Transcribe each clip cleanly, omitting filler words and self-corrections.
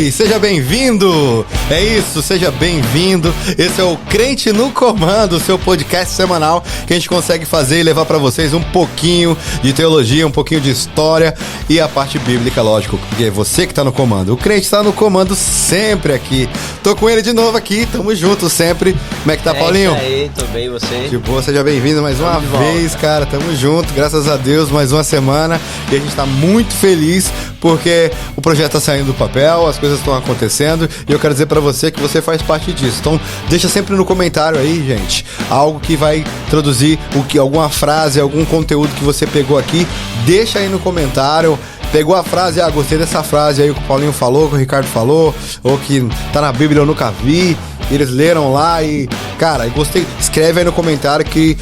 Oi, seja bem-vindo! É isso, seja bem-vindo. Esse é o Crente no Comando, o seu podcast semanal que a gente consegue fazer e levar pra vocês um pouquinho de teologia, um pouquinho de história e a parte bíblica, lógico, porque é você que tá no comando. O crente tá no comando sempre aqui. Tô com ele de novo aqui, tamo junto sempre. Como é que tá, Paulinho? Isso aí, tô bem, você? De boa, seja bem-vindo mais uma vez, cara. Tamo junto, graças a Deus, mais uma semana. E a gente tá muito feliz porque o projeto tá saindo do papel, as coisas estão acontecendo e eu quero dizer pra você que você faz parte disso. Então, deixa sempre no comentário aí, gente, algo que vai traduzir alguma frase, algum conteúdo que você pegou aqui. Deixa aí no comentário. Pegou a frase, gostei dessa frase aí que o Paulinho falou, que o Ricardo falou, ou que tá na Bíblia eu nunca vi. Eles leram lá e, cara, gostei. Escreve aí no comentário que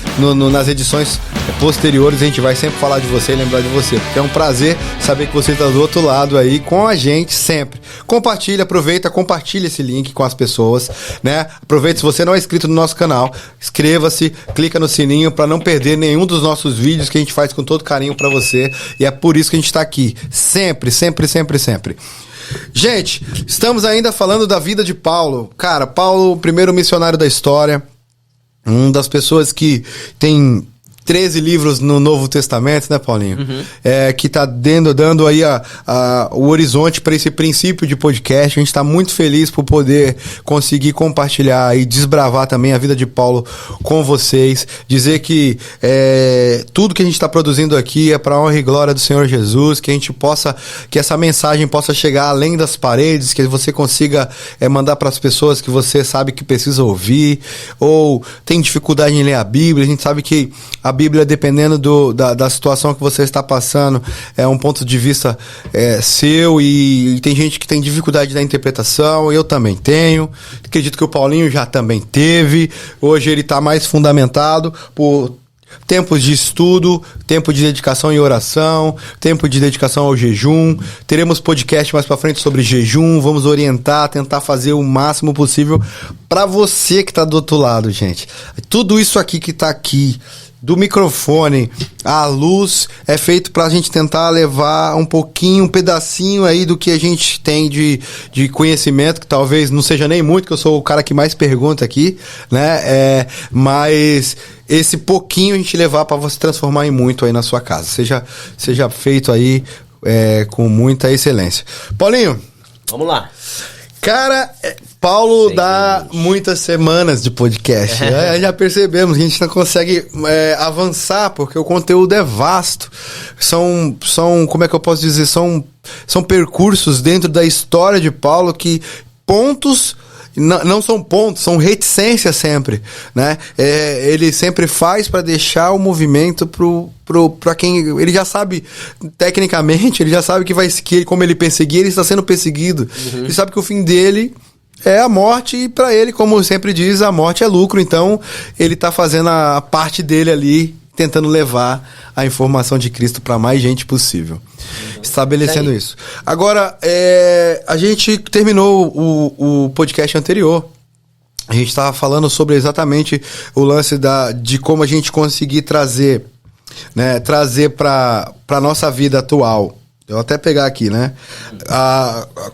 nas edições posteriores a gente vai sempre falar de você e lembrar de você. Porque é um prazer saber que você tá do outro lado aí com a gente sempre. Compartilha, aproveita, compartilha esse link com as pessoas, né? Aproveita, se você não é inscrito no nosso canal, inscreva-se, clica no sininho pra não perder nenhum dos nossos vídeos que a gente faz com todo carinho pra você. E é por isso que a gente tá aqui. Sempre, sempre, sempre, sempre. Gente, estamos ainda falando da vida de Paulo. Cara, Paulo, o primeiro missionário da história, uma das pessoas que tem 13 livros no Novo Testamento, né, Paulinho? Uhum. Que tá dando aí o horizonte para esse princípio de podcast. A gente tá muito feliz por poder conseguir compartilhar e desbravar também a vida de Paulo com vocês. Dizer que tudo que a gente tá produzindo aqui é para honra e glória do Senhor Jesus, que a gente possa, que essa mensagem possa chegar além das paredes, que você consiga mandar para as pessoas que você sabe que precisa ouvir, ou tem dificuldade em ler a Bíblia. A gente sabe que a Bíblia, dependendo da situação que você está passando, é um ponto de vista seu, e tem gente que tem dificuldade da interpretação, eu também tenho. Acredito que o Paulinho já também teve. Hoje ele está mais fundamentado por tempos de estudo, tempo de dedicação em oração, tempo de dedicação ao jejum. Teremos podcast mais pra frente sobre jejum. Vamos orientar, tentar fazer o máximo possível pra você que tá do outro lado, gente. Tudo isso aqui que tá aqui, do microfone, a luz, é feito pra gente tentar levar um pouquinho, um pedacinho aí do que a gente tem de conhecimento, que talvez não seja nem muito, que eu sou o cara que mais pergunta aqui, né? Mas esse pouquinho a gente levar pra você transformar em muito aí na sua casa. Seja feito aí com muita excelência. Paulinho, vamos lá. Cara, Paulo dá muitas semanas de podcast. Já percebemos que a gente não consegue avançar porque o conteúdo é vasto. São, como é que eu posso dizer? São percursos dentro da história de Paulo que pontos não são pontos, são reticências sempre, né? Ele sempre faz para deixar o movimento para quem ele já sabe tecnicamente, ele já sabe que como ele perseguir, ele está sendo perseguido. Uhum. Ele sabe que o fim dele é a morte, e para ele, como sempre diz, a morte é lucro. Então ele está fazendo a parte dele ali, tentando levar a informação de Cristo para mais gente possível. Uhum. Estabelecendo isso. Agora, a gente terminou o podcast anterior. A gente estava falando sobre exatamente o lance de como a gente conseguir trazer para a nossa vida atual. Eu vou até pegar aqui, né?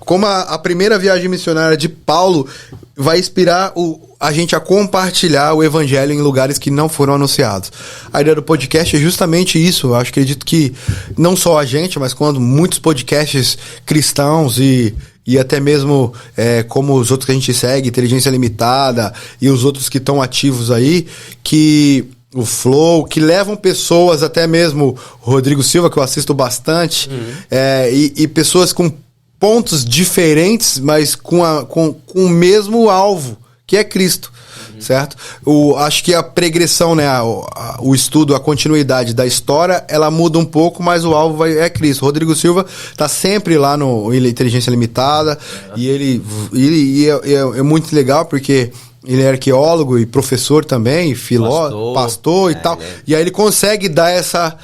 Como a primeira viagem missionária de Paulo vai inspirar a gente a compartilhar o evangelho em lugares que não foram anunciados. A ideia do podcast é justamente isso. Eu acredito que não só a gente, mas quando muitos podcasts cristãos e até mesmo como os outros que a gente segue, Inteligência Limitada e os outros que estão ativos aí, o Flow, que levam pessoas, até mesmo o Rodrigo Silva, que eu assisto bastante, e pessoas com pontos diferentes, mas com o mesmo alvo, que é Cristo, certo? Acho que a pregressão, né, o estudo, a continuidade da história, ela muda um pouco, mas o alvo é Cristo. O Rodrigo Silva tá sempre lá no Inteligência Limitada, e ele é muito legal, porque ele é arqueólogo e professor também, pastor e tal. E aí ele consegue dar essa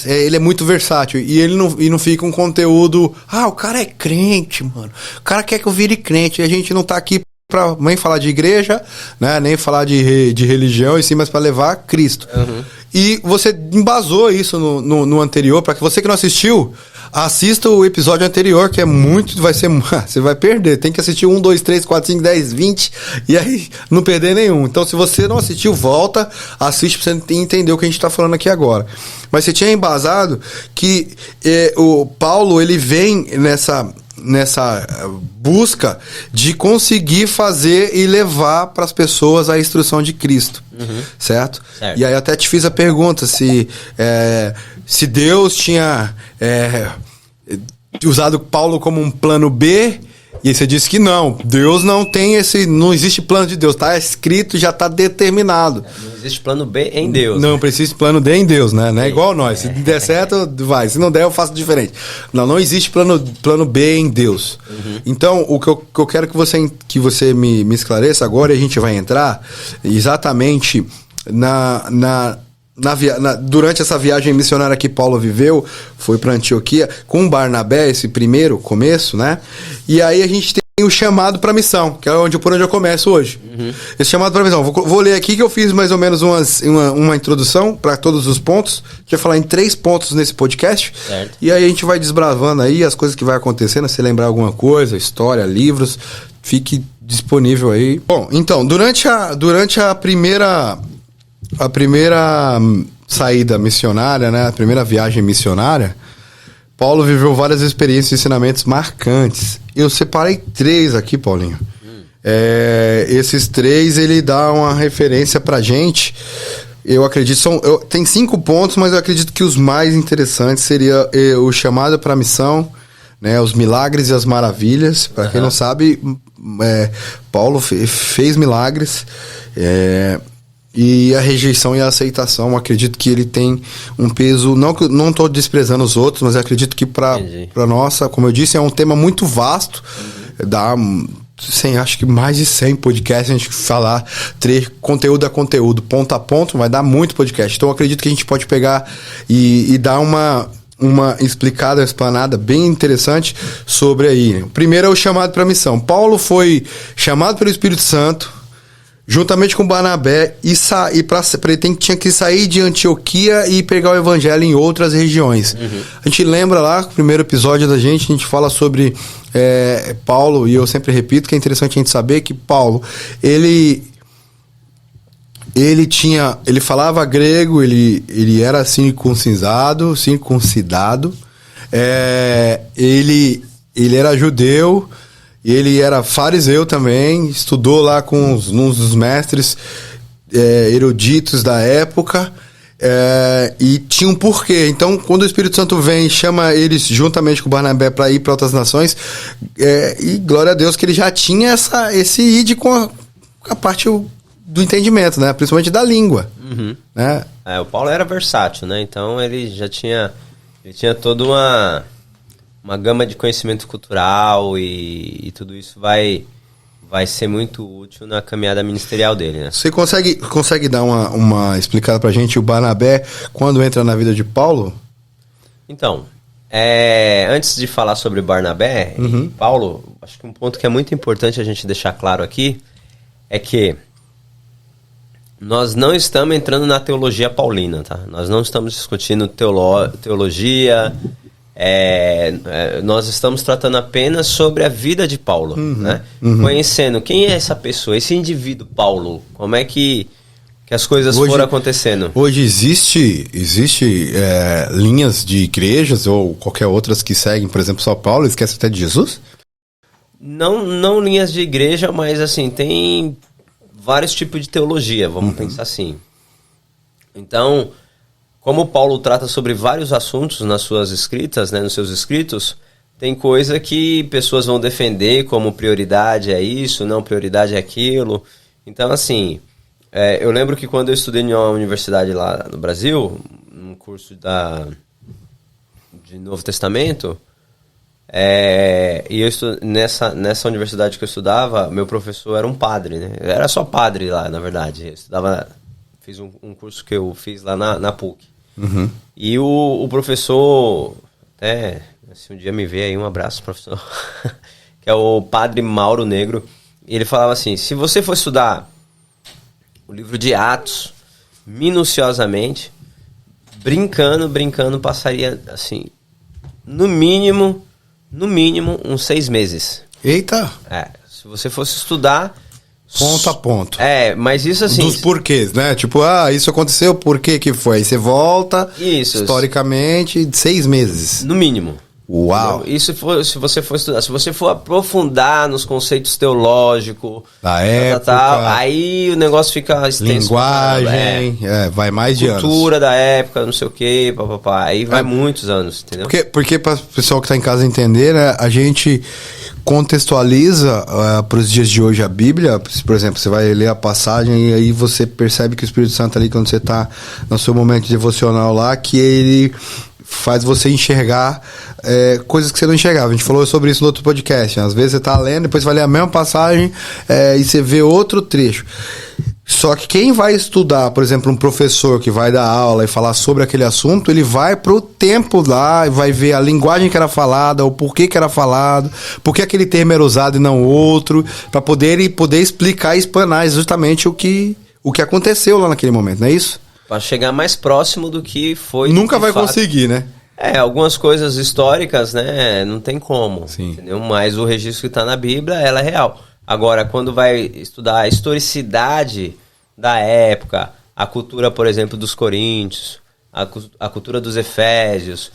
ele é muito versátil. E ele não fica um conteúdo... o cara é crente, mano. O cara quer que eu vire crente. E a gente não tá aqui pra nem falar de igreja, né? Nem falar de religião, e sim, mas pra levar Cristo. Uhum. E você embasou isso no anterior, para que você que não assistiu, assista o episódio anterior, que é muito, vai ser, você vai perder, tem que assistir 1, 2, 3, 4, 5, 10, 20, e aí não perder nenhum. Então, se você não assistiu, volta, assiste pra você entender o que a gente tá falando aqui agora. Mas você tinha embasado que o Paulo, ele vem nessa busca de conseguir fazer e levar para as pessoas a instrução de Cristo, certo? E aí até te fiz a pergunta se Deus tinha usado Paulo como um plano B, e você disse que não, Deus não tem não existe plano de Deus, está escrito, já está determinado. Não existe plano B em Deus. Não precisa de plano D em Deus, né? Não é igual nós, se der certo, vai, se não der eu faço diferente. Não existe plano B em Deus. Então, o que eu quero que você me esclareça agora, e a gente vai entrar exatamente durante essa viagem missionária que Paulo viveu, foi para Antioquia com Barnabé, esse primeiro começo, né? E aí a gente tem o chamado para missão, que é por onde eu começo hoje. Esse chamado para missão, vou ler aqui que eu fiz mais ou menos uma introdução para todos os pontos. A gente vai falar em 3 pontos nesse podcast. Certo. E aí a gente vai desbravando aí as coisas que vai acontecendo, se lembrar alguma coisa, história, livros, fique disponível aí. Bom, então, durante a primeira saída missionária, né, a primeira viagem missionária, Paulo viveu várias experiências e ensinamentos marcantes. Eu separei 3 aqui, Paulinho. Esses 3, ele dá uma referência pra gente. Eu acredito, tem 5 pontos, mas eu acredito que os mais interessantes seria o chamado para a missão, né, os milagres e as maravilhas. Para quem não sabe, Paulo fez milagres. E a rejeição e a aceitação, acredito que ele tem um peso, não estou desprezando os outros, mas acredito que para nossa, como eu disse, é um tema muito vasto, acho que mais de 100 podcasts, a gente falar conteúdo a conteúdo, ponto a ponto, vai dar muito podcast. Então eu acredito que a gente pode pegar e dar uma explanada bem interessante sobre aí. Primeiro é o chamado para a missão. Paulo foi chamado pelo Espírito Santo, juntamente com Barnabé, ele tinha que sair de Antioquia e pegar o evangelho em outras regiões. A gente lembra lá, no primeiro episódio da gente, a gente fala sobre Paulo, e eu sempre repito que é interessante a gente saber que Paulo, ele falava grego, ele era circuncidado, ele era judeu, e ele era fariseu também, estudou lá com uns dos mestres eruditos da época, e tinha um porquê. Então, quando o Espírito Santo vem e chama eles juntamente com o Barnabé para ir para outras nações, e glória a Deus que ele já tinha esse id com a parte do entendimento, né? Principalmente da língua. Né? O Paulo era versátil, né? Então ele já tinha toda uma gama de conhecimento cultural e tudo isso vai ser muito útil na caminhada ministerial dele, né? Você consegue dar uma explicada pra gente, o Barnabé, quando entra na vida de Paulo? Então, antes de falar sobre Barnabé e Paulo, acho que um ponto que é muito importante a gente deixar claro aqui é que nós não estamos entrando na teologia paulina, tá? Nós não estamos discutindo teologia. Nós estamos tratando apenas sobre a vida de Paulo, né? Conhecendo quem é essa pessoa, esse indivíduo Paulo, como é que as coisas foram acontecendo. Hoje existe linhas de igrejas ou qualquer outras que seguem, por exemplo, São Paulo, esquece até de Jesus? Não linhas de igreja, mas assim, tem vários tipos de teologia, vamos pensar assim. Então, como Paulo trata sobre vários assuntos nas suas escritas, né, nos seus escritos, tem coisa que pessoas vão defender como prioridade é isso, não prioridade é aquilo. Então, assim, eu lembro que quando eu estudei em uma universidade lá no Brasil, num curso de Novo Testamento, e eu nessa universidade que eu estudava, meu professor era um padre, né? Eu era só padre lá, na verdade. Eu fiz um curso que eu fiz lá na PUC. E o professor, se um dia me vê aí, um abraço, professor, que é o padre Mauro Negro, ele falava assim: se você for estudar o livro de Atos minuciosamente, brincando, passaria assim no mínimo, uns 6 meses. Eita! Se você fosse estudar... Ponto a ponto. Mas isso assim... Dos porquês, né? Tipo, isso aconteceu, por que foi? Aí você volta, historicamente, 6 meses. No mínimo. Uau! Isso se você for estudar, se você for aprofundar nos conceitos teológicos da época, aí o negócio fica extenso. Linguagem, vai mais de anos. Cultura da época, não sei o quê, papapá. Aí vai muitos anos, entendeu? Porque para o pessoal que tá em casa entender, né, a gente contextualiza para os dias de hoje a Bíblia. Por exemplo, você vai ler a passagem e aí você percebe que o Espírito Santo ali, quando você tá no seu momento devocional lá, que ele faz você enxergar coisas que você não enxergava. A gente falou sobre isso no outro podcast. Às vezes você tá lendo, depois você vai ler a mesma passagem e você vê outro trecho. Só que quem vai estudar, por exemplo, um professor que vai dar aula e falar sobre aquele assunto, ele vai pro tempo lá e vai ver a linguagem que era falada, o porquê que era falado, por que aquele termo era usado e não outro, para poder explicar e explanar justamente o que aconteceu lá naquele momento, não é isso? Para chegar mais próximo do que foi. Nunca vai conseguir, né? Algumas coisas históricas, né? Não tem como. Sim. Entendeu? Mas o registro que está na Bíblia, ela é real. Agora, quando vai estudar a historicidade da época, a cultura, por exemplo, dos coríntios, a cultura dos efésios,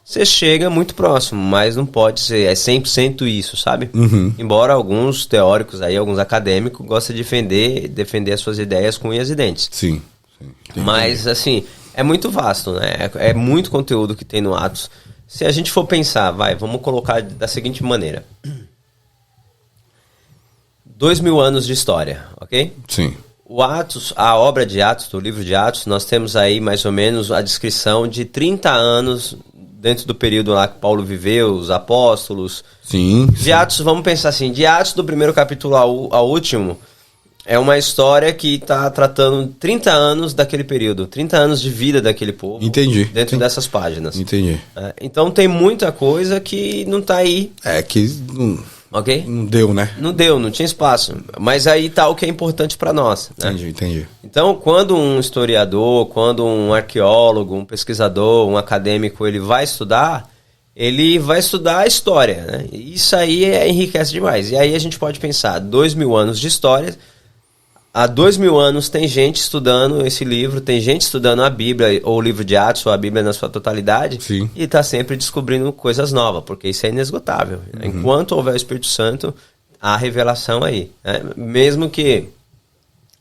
você chega muito próximo, mas não pode ser, 100% isso, sabe? Uhum. Embora alguns teóricos aí, alguns acadêmicos gostem de defender as suas ideias com unhas e dentes. Sim. Mas, assim, é muito vasto, né? É muito conteúdo que tem no Atos. Se a gente for pensar, vamos colocar da seguinte maneira. 2000 anos de história, ok? Sim. O Atos, a obra de Atos, do livro de Atos, nós temos aí mais ou menos a descrição de 30 anos dentro do período lá que Paulo viveu, os apóstolos. Sim. De Atos, vamos pensar assim, de Atos do primeiro capítulo ao último, é uma história que está tratando 30 anos daquele período, 30 anos de vida daquele povo. Entendi. Dentro dessas páginas. Entendi. Então tem muita coisa que não está aí. Ok? Não deu, né? Não deu, não tinha espaço. Mas aí tá o que é importante para nós. Né? Entendi. Então, quando um historiador, quando um arqueólogo, um pesquisador, um acadêmico, ele vai estudar a história. Né? Isso aí enriquece demais. E aí a gente pode pensar, 2000 anos de história. Há 2000 anos tem gente estudando esse livro, tem gente estudando a Bíblia, ou o livro de Atos, ou a Bíblia na sua totalidade. Sim. E está sempre descobrindo coisas novas, porque isso é inesgotável. Uhum. Enquanto houver o Espírito Santo, há revelação aí. Né? Mesmo que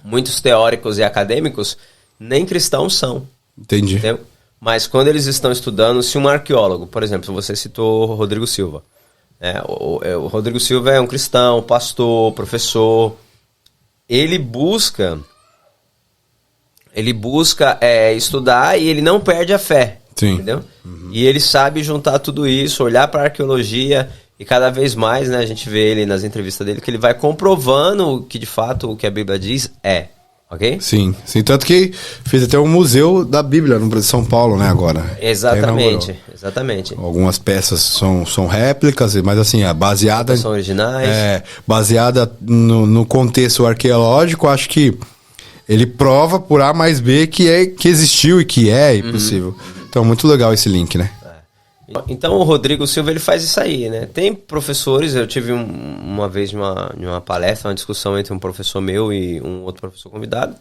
muitos teóricos e acadêmicos nem cristãos são. Entendi. Entendeu? Mas quando eles estão estudando, se um arqueólogo, por exemplo, você citou o Rodrigo Silva. O Rodrigo Silva é um cristão, pastor, professor. Ele busca estudar e ele não perde a fé. Sim. Entendeu? Uhum. E ele sabe juntar tudo isso, olhar para a arqueologia e cada vez mais, né, a gente vê ele nas entrevistas dele que ele vai comprovando que de fato o que a Bíblia diz é. Ok? Sim, tanto que fez até um museu da Bíblia no São Paulo, né, agora. Exatamente. Algumas peças são réplicas, mas assim, baseada... São originais. Baseada no contexto arqueológico, acho que ele prova por A mais B que existiu e que é possível. Então, muito legal esse link, né? Então o Rodrigo Silva ele faz isso aí, né? Tem professores, eu tive uma vez numa palestra, uma discussão entre um professor meu e um outro professor convidado,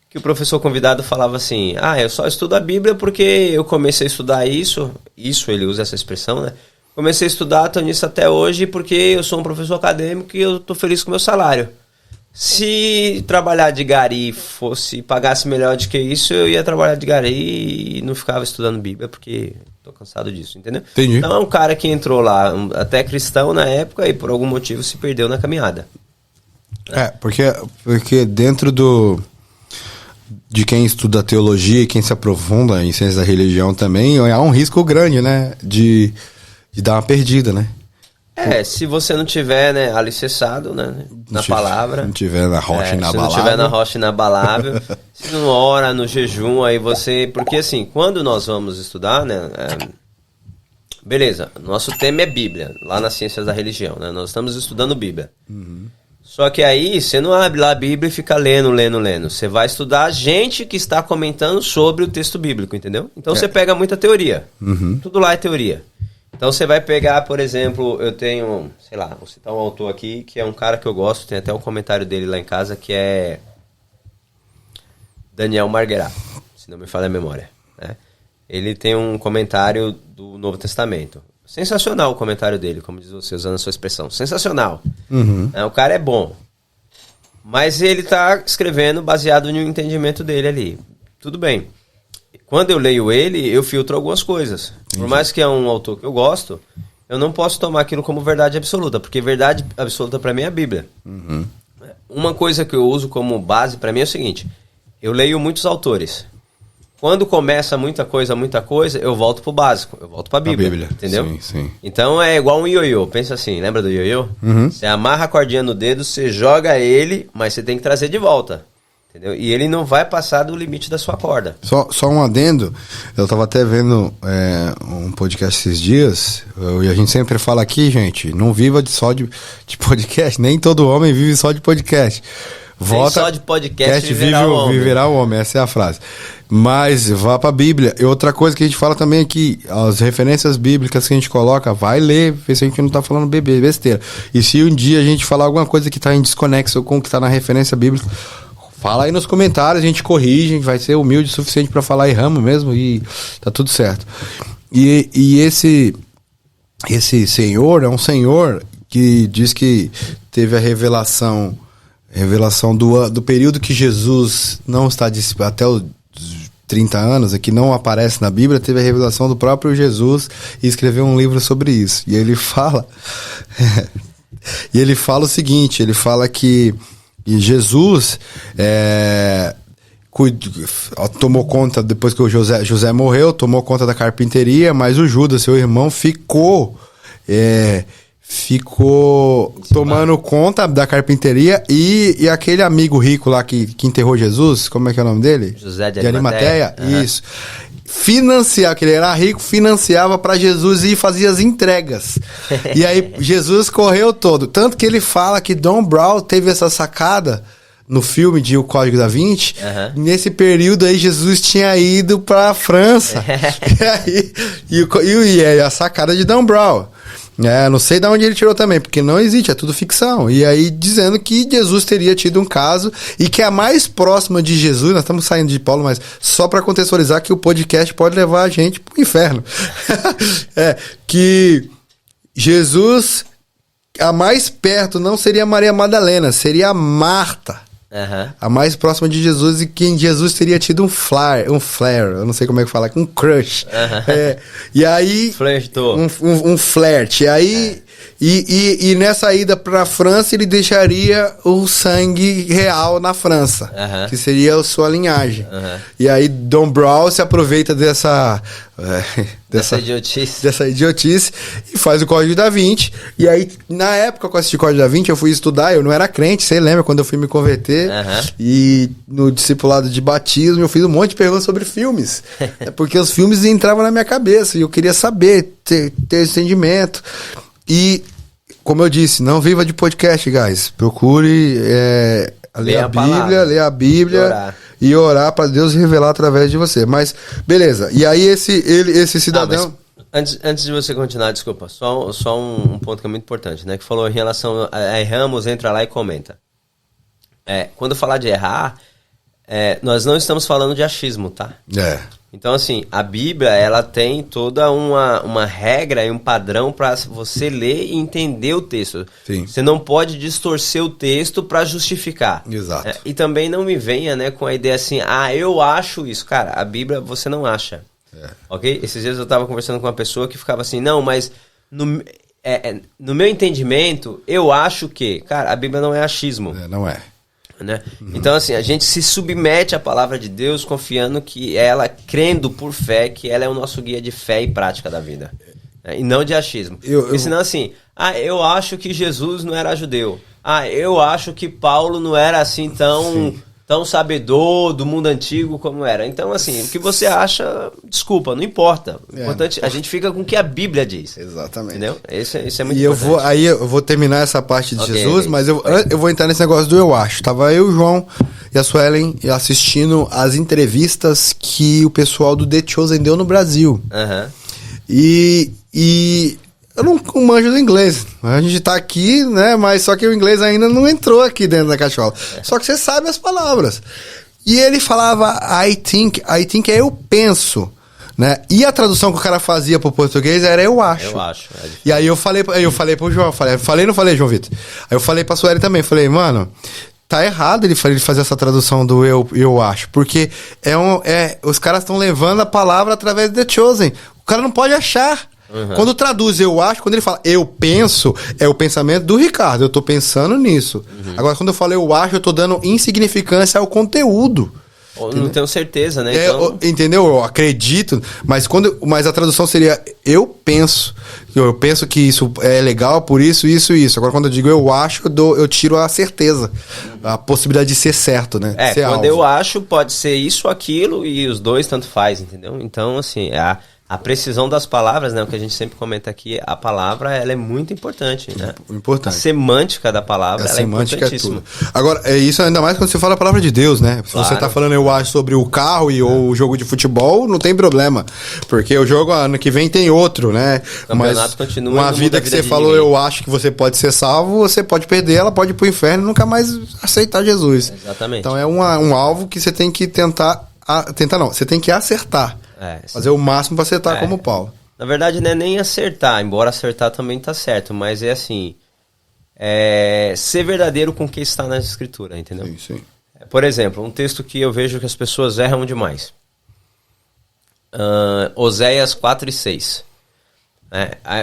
que o professor convidado falava assim, eu só estudo a Bíblia porque eu comecei a estudar isso ele usa essa expressão, né? Comecei a estudar, tô nisso até hoje porque eu sou um professor acadêmico e eu tô feliz com o meu salário. Se trabalhar de gari pagasse melhor do que isso, eu ia trabalhar de gari e não ficava estudando Bíblia porque tô cansado disso, entendeu? Entendi. Então é um cara que entrou lá, até cristão na época e por algum motivo se perdeu na caminhada. Porque dentro de quem estuda teologia e quem se aprofunda em ciência da religião também, há um risco grande, né? De dar uma perdida, né? Se você não tiver, né, alicerçado, né, na palavra. Não tiver na rocha inabalável. Se não tiver na rocha inabalável, se não ora no jejum, aí você... Porque assim, quando nós vamos estudar, né, beleza, nosso tema é Bíblia, lá nas ciências da religião, né, nós estamos estudando Bíblia. Uhum. Só que aí você não abre lá a Bíblia e fica lendo. Você vai estudar gente que está comentando sobre o texto bíblico, entendeu? Então você pega muita teoria. Tudo lá é teoria. Então você vai pegar, por exemplo, eu tenho, sei lá, vou citar um autor aqui, que é um cara que eu gosto, tem até um comentário dele lá em casa, que é Daniel Marguerá, se não me falha a memória, né? Ele tem um comentário do Novo Testamento. Sensacional o comentário dele, como diz você, usando a sua expressão. Sensacional. O cara é bom. Mas ele tá escrevendo baseado no entendimento dele ali. Tudo bem. Quando eu leio ele, eu filtro algumas coisas. Por mais que é um autor que eu gosto, eu não posso tomar aquilo como verdade absoluta, porque verdade absoluta para mim é a Bíblia. Uma coisa que eu uso como base para mim é o seguinte: eu leio muitos autores. Quando começa muita coisa, eu volto pro básico, eu volto pra Bíblia. Entendeu? Sim, sim. Então é igual um ioiô. Pensa assim, lembra do ioiô? Você amarra a cordinha no dedo, você joga ele, mas você tem que trazer de volta. Entendeu? E ele não vai passar do limite da sua corda. Só um adendo, eu tava até vendo um podcast esses dias, e a gente sempre fala aqui, gente, não viva só de podcast, nem todo homem vive só de podcast. Volta, nem só de podcast viverá o homem, essa é a frase. Mas vá pra Bíblia. E outra coisa que a gente fala também aqui, as referências bíblicas que a gente coloca, vai ler, ver se a gente não tá falando besteira. E se um dia a gente falar alguma coisa que tá em desconexo com o que tá na referência bíblica, fala aí nos comentários, a gente corrige, a gente vai ser humilde o suficiente para falar erramos mesmo e tá tudo certo. E esse senhor é um senhor que diz que teve a revelação do período que Jesus não está até os 30 anos, que não aparece na Bíblia, teve a revelação do próprio Jesus e escreveu um livro sobre isso. E ele fala o seguinte, ele fala que Jesus tomou conta, depois que o José morreu, tomou conta da carpinteria, mas o Judas, seu irmão, ficou tomando conta da carpinteria e aquele amigo rico lá que enterrou Jesus, como é que é o nome dele? José de Arimateia. Isso. Financiava, que ele era rico, financiava para Jesus e fazia as entregas. E aí Jesus correu todo. Tanto que ele fala que Dan Brown teve essa sacada no filme de O Código da Vinci. Nesse período aí Jesus tinha ido para a França. E a sacada de Dan Brown. Não sei de onde ele tirou também, porque não existe, é tudo ficção. E aí dizendo que Jesus teria tido um caso e que a mais próxima de Jesus, nós estamos saindo de Paulo, mas só para contextualizar que o podcast pode levar a gente pro inferno. Que Jesus, a mais perto não seria Maria Madalena, seria Marta. A mais próxima de Jesus, e que Jesus teria tido um flare, eu não sei como é que fala, um crush. E aí flertou. Um flerte. E aí e nessa ida pra França ele deixaria o sangue real na França, que seria a sua linhagem. E aí Dan Brown se aproveita dessa idiotice e faz o Código da Vinci. E aí, na época que eu assisti o Código da Vinci, eu fui estudar, eu não era crente, você lembra quando eu fui me converter? E no discipulado de batismo eu fiz um monte de perguntas sobre filmes. Porque os filmes entravam na minha cabeça e eu queria saber, ter esse entendimento. E, como eu disse, não viva de podcast, guys. Procure ler a Bíblia e orar para Deus revelar através de você. Mas, beleza. E aí esse cidadão... Antes de você continuar, desculpa, só um ponto que é muito importante, né? Que falou em relação a erramos, entra lá e comenta. Quando eu falar de errar, nós não estamos falando de achismo, tá? Então, assim, a Bíblia, ela tem toda uma regra e um padrão para você ler e entender o texto. Sim. Você não pode distorcer o texto para justificar. Exato. E também não me venha, né, com a ideia assim, eu acho isso. Cara, a Bíblia você não acha. Ok? Esses dias eu estava conversando com uma pessoa que ficava assim, não, mas no meu entendimento, eu acho que... Cara, a Bíblia não é achismo. Não é. Né? Então, assim, a gente se submete à palavra de Deus confiando que ela, crendo por fé, que ela é o nosso guia de fé e prática da vida, né? E não de achismo. Porque senão, assim, eu acho que Jesus não era judeu. Eu acho que Paulo não era assim tão tão sabedor do mundo antigo como era. Então, assim, o que você acha, desculpa, não importa. O importante, a gente fica com o que a Bíblia diz. Exatamente. Entendeu? Isso é muito importante. E eu vou terminar essa parte de Jesus, mas eu vou entrar nesse negócio do eu acho. Tava eu, o João e a Suelen assistindo as entrevistas que o pessoal do The Chosen deu no Brasil. E eu não manjo do inglês. A gente tá aqui, né? Mas só que o inglês ainda não entrou aqui dentro da cachola. Só que você sabe as palavras. E ele falava I think é eu penso, né? E a tradução que o cara fazia pro português era eu acho. Eu acho. E aí eu falei pro João, não falei, João Vitor? Aí eu falei pra Sueli também, falei, mano, tá errado ele fazer essa tradução do eu acho, porque os caras estão levando a palavra através de The Chosen. O cara não pode achar. Quando traduz eu acho, quando ele fala eu penso, é o pensamento do Ricardo, eu tô pensando nisso. Agora, quando eu falo eu acho, eu tô dando insignificância ao conteúdo. Não tenho certeza, né? Então... entendeu? Eu acredito, mas a tradução seria eu penso que isso é legal por isso. Agora, quando eu digo eu acho, eu tiro a certeza, a possibilidade de ser certo, né? Ser quando alvo. eu acho, pode ser isso, aquilo, e os dois tanto faz, entendeu? Então, assim, a precisão das palavras, né? O que a gente sempre comenta aqui, a palavra, ela é muito importante, né? Importante. A semântica da palavra, ela semântica é importantíssima. É tudo. Agora, é isso ainda mais quando você fala a palavra de Deus, né? Se você tá falando eu acho sobre o carro ou o jogo de futebol, não tem problema. Porque o jogo ano que vem tem outro, né? O campeonato continua. Uma vida que você falou, eu acho que você pode ser salvo, você pode perder, ela pode ir pro inferno e nunca mais aceitar Jesus. Exatamente. Então é um alvo que você tem que você tem que acertar. Fazer o máximo para acertar como Paulo. Na verdade, não é nem acertar, embora acertar também tá certo, mas é assim, ser verdadeiro com o que está na escritura, entendeu? Sim. Por exemplo, um texto que eu vejo que as pessoas erram demais. Oséias 4:6.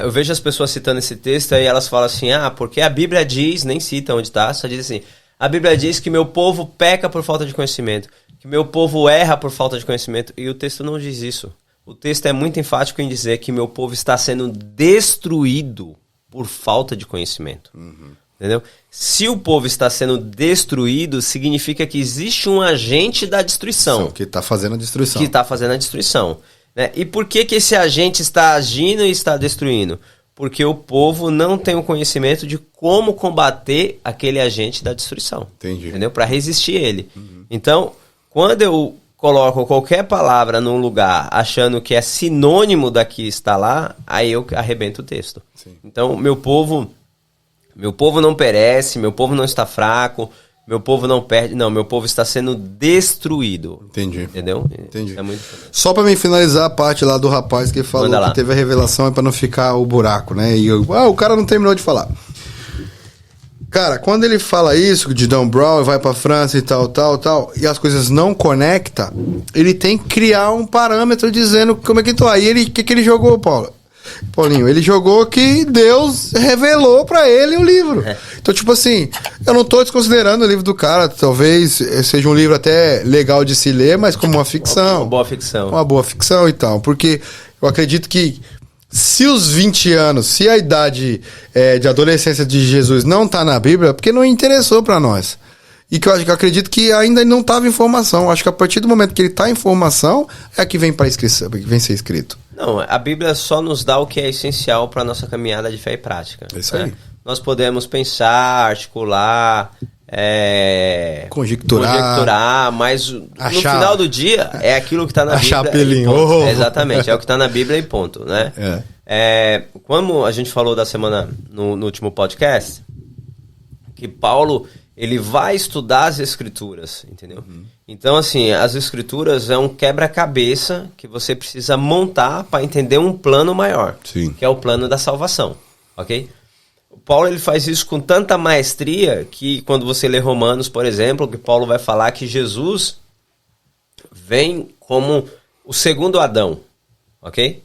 Eu vejo as pessoas citando esse texto e elas falam assim, porque a Bíblia diz, nem cita onde está, só diz assim, a Bíblia diz que meu povo peca por falta de conhecimento, que meu povo erra por falta de conhecimento, e o texto não diz isso. O texto é muito enfático em dizer que meu povo está sendo destruído por falta de conhecimento. Entendeu? Se o povo está sendo destruído, significa que existe um agente da destruição. Que está fazendo a destruição. Né? E por que esse agente está agindo e está destruindo? Porque o povo não tem o conhecimento de como combater aquele agente da destruição. Entendi. Entendeu? Para resistir ele. Então, quando eu coloco qualquer palavra num lugar achando que é sinônimo da que está lá, aí eu arrebento o texto. Sim. Então, meu povo não perece, meu povo não está fraco, meu povo não perde, não, meu povo está sendo destruído. Entendi. Entendeu? Entendi. É muito... Só para me finalizar a parte lá do rapaz que falou que teve a revelação, é para não ficar o buraco, né? E o cara não terminou de falar. Cara, quando ele fala isso, de Dan Brown, vai pra França e tal, e as coisas não conectam, ele tem que criar um parâmetro dizendo como é que tá. E o que ele jogou, Paulinho? Ele jogou que Deus revelou pra ele o livro. Então, tipo assim, eu não tô desconsiderando o livro do cara, talvez seja um livro até legal de se ler, mas como uma ficção. Uma boa ficção e tal, porque eu acredito que se os 20 anos, se a idade de adolescência de Jesus não tá na Bíblia, é porque não interessou pra nós. E que eu acredito que ainda não tava em formação. Acho que a partir do momento que ele tá em formação, é que vem vem ser escrito. Não, a Bíblia só nos dá o que é essencial para nossa caminhada de fé e prática. É isso aí. Nós podemos pensar, articular, conjecturar, mas no final do dia é aquilo que está na Bíblia. Apelinho. Exatamente, é o que está na Bíblia e ponto, né? Como a gente falou da semana no último podcast, que Paulo ele vai estudar as escrituras, entendeu? Então, assim, as escrituras é um quebra-cabeça que você precisa montar para entender um plano maior, Sim. que é o plano da salvação, ok? O Paulo ele faz isso com tanta maestria que quando você lê Romanos, por exemplo, que Paulo vai falar que Jesus vem como o segundo Adão, ok?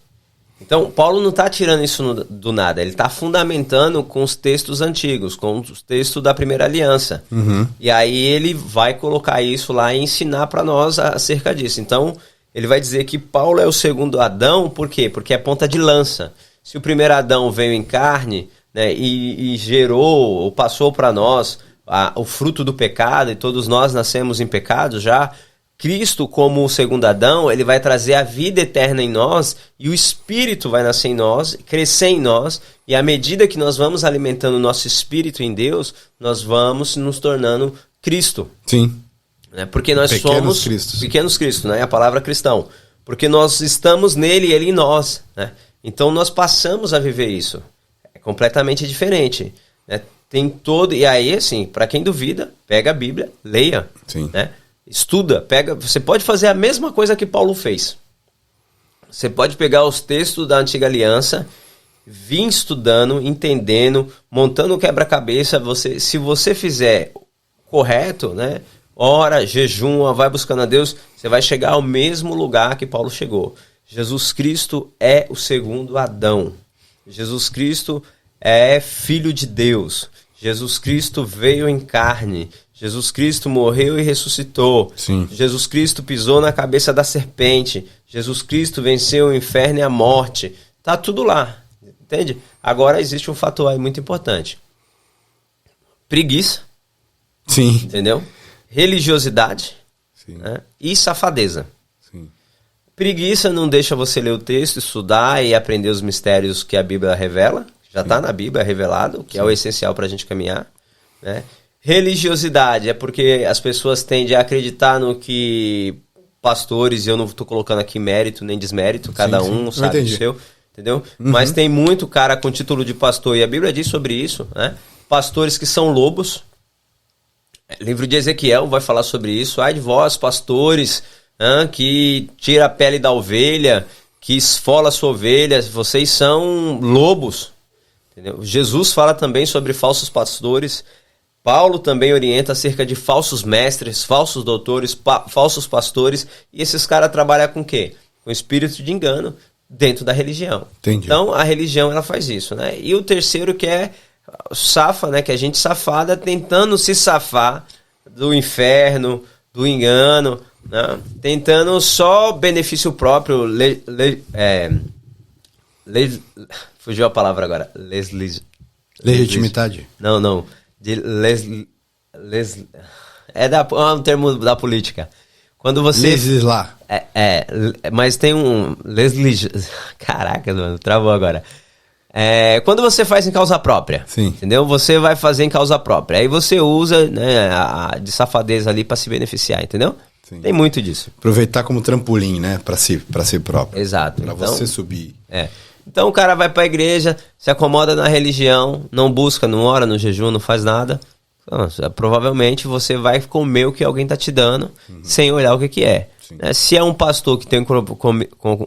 Então, Paulo não está tirando isso do nada, ele está fundamentando com os textos antigos, com os textos da primeira aliança. E aí ele vai colocar isso lá e ensinar para nós acerca disso. Então, ele vai dizer que Paulo é o segundo Adão, por quê? Porque é ponta de lança. Se o primeiro Adão veio em carne, né, e gerou ou passou para nós o fruto do pecado, e todos nós nascemos em pecado já, Cristo, como o segundo Adão, ele vai trazer a vida eterna em nós, e o Espírito vai nascer em nós, crescer em nós, e à medida que nós vamos alimentando o nosso Espírito em Deus, nós vamos nos tornando Cristo. Sim. Né? Porque nós Pequenos somos Cristos. pequenos Cristos, né? A palavra cristão. Porque nós estamos nele e ele em nós, né? Então nós passamos a viver isso. É completamente diferente, né? Tem todo... E aí, assim, para quem duvida, pega a Bíblia, leia, Sim. né? Estuda, pega... Você pode fazer a mesma coisa que Paulo fez. Você pode pegar os textos da Antiga Aliança, vir estudando, entendendo, montando o quebra-cabeça. Se você fizer correto, né? Ora, jejuma, vai buscando a Deus, você vai chegar ao mesmo lugar que Paulo chegou. Jesus Cristo é o segundo Adão. Jesus Cristo é filho de Deus. Jesus Cristo veio em carne. Jesus Cristo morreu e ressuscitou. Sim. Jesus Cristo pisou na cabeça da serpente. Jesus Cristo venceu o inferno e a morte. Tá tudo lá, entende? Agora existe um fator aí muito importante. Preguiça. Sim. Entendeu? Religiosidade, Sim. né? E safadeza. Sim. Preguiça não deixa você ler o texto, estudar e aprender os mistérios que a Bíblia revela. Já está na Bíblia, é revelado, que é o essencial para a gente caminhar. Né? Religiosidade é porque as pessoas tendem a acreditar no que pastores, e eu não estou colocando aqui mérito nem desmérito, cada um sabe o seu, entendeu? Mas tem muito cara com título de pastor, e a Bíblia diz sobre isso, né? Pastores que são lobos. Livro de Ezequiel vai falar sobre isso. Ai de vós, pastores, que tira a pele da ovelha, que esfola a sua ovelha, vocês são lobos. Entendeu? Jesus fala também sobre falsos pastores. Paulo também orienta acerca de falsos mestres, falsos doutores, falsos pastores. E esses caras trabalham com o quê? Com espírito de engano dentro da religião. Entendi. Então a religião ela faz isso, né? E o terceiro que é safa, né? Que a gente safada tentando se safar do inferno, do engano, né? Tentando só benefício próprio, fugiu a palavra agora. Legitimidade. Não. É um termo da política. Quando você... Legislar. Mas tem um... Caraca, mano, travou agora. Quando você faz em causa própria, Sim. Entendeu? Você vai fazer em causa própria. Aí você usa, né, de safadeza ali para se beneficiar, entendeu? Sim. Tem muito disso. Aproveitar como trampolim, né? Pra si próprio. Exato. Pra Então, você subir. Então o cara vai pra igreja, se acomoda na religião, não busca, não ora, não jejum, não faz nada. Então, provavelmente você vai comer o que alguém tá te dando, sem olhar o que é. Se é um pastor que tem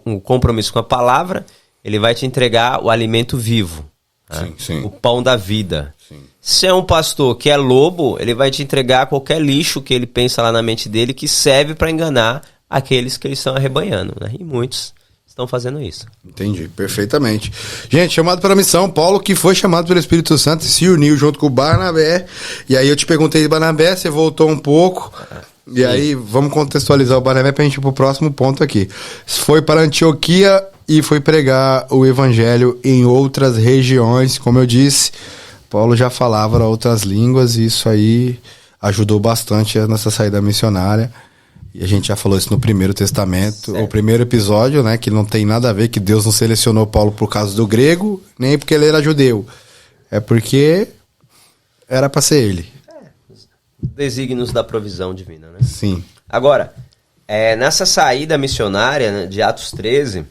um compromisso com a palavra, ele vai te entregar o alimento vivo, né? Sim. O pão da vida. Sim. Se é um pastor que é lobo, ele vai te entregar qualquer lixo que ele pensa lá na mente dele, que serve para enganar aqueles que eles estão arrebanhando, né? E muitos estão fazendo isso. Entendi, perfeitamente. Gente, chamado para a missão, Paulo, que foi chamado pelo Espírito Santo, se uniu junto com o Barnabé. E aí eu te perguntei, Barnabé, você voltou um pouco. E aí vamos contextualizar o Barnabé para a gente ir pro próximo ponto aqui. Foi para Antioquia e foi pregar o evangelho em outras regiões. Como eu disse, Paulo já falava outras línguas e isso aí ajudou bastante nessa saída missionária. E a gente já falou isso no Primeiro Testamento, o primeiro episódio, né? Que não tem nada a ver, que Deus não selecionou Paulo por causa do grego, nem porque ele era judeu. É porque era para ser ele. Desígnios da provisão divina, né? Sim. Agora, nessa saída missionária, né, de Atos 13,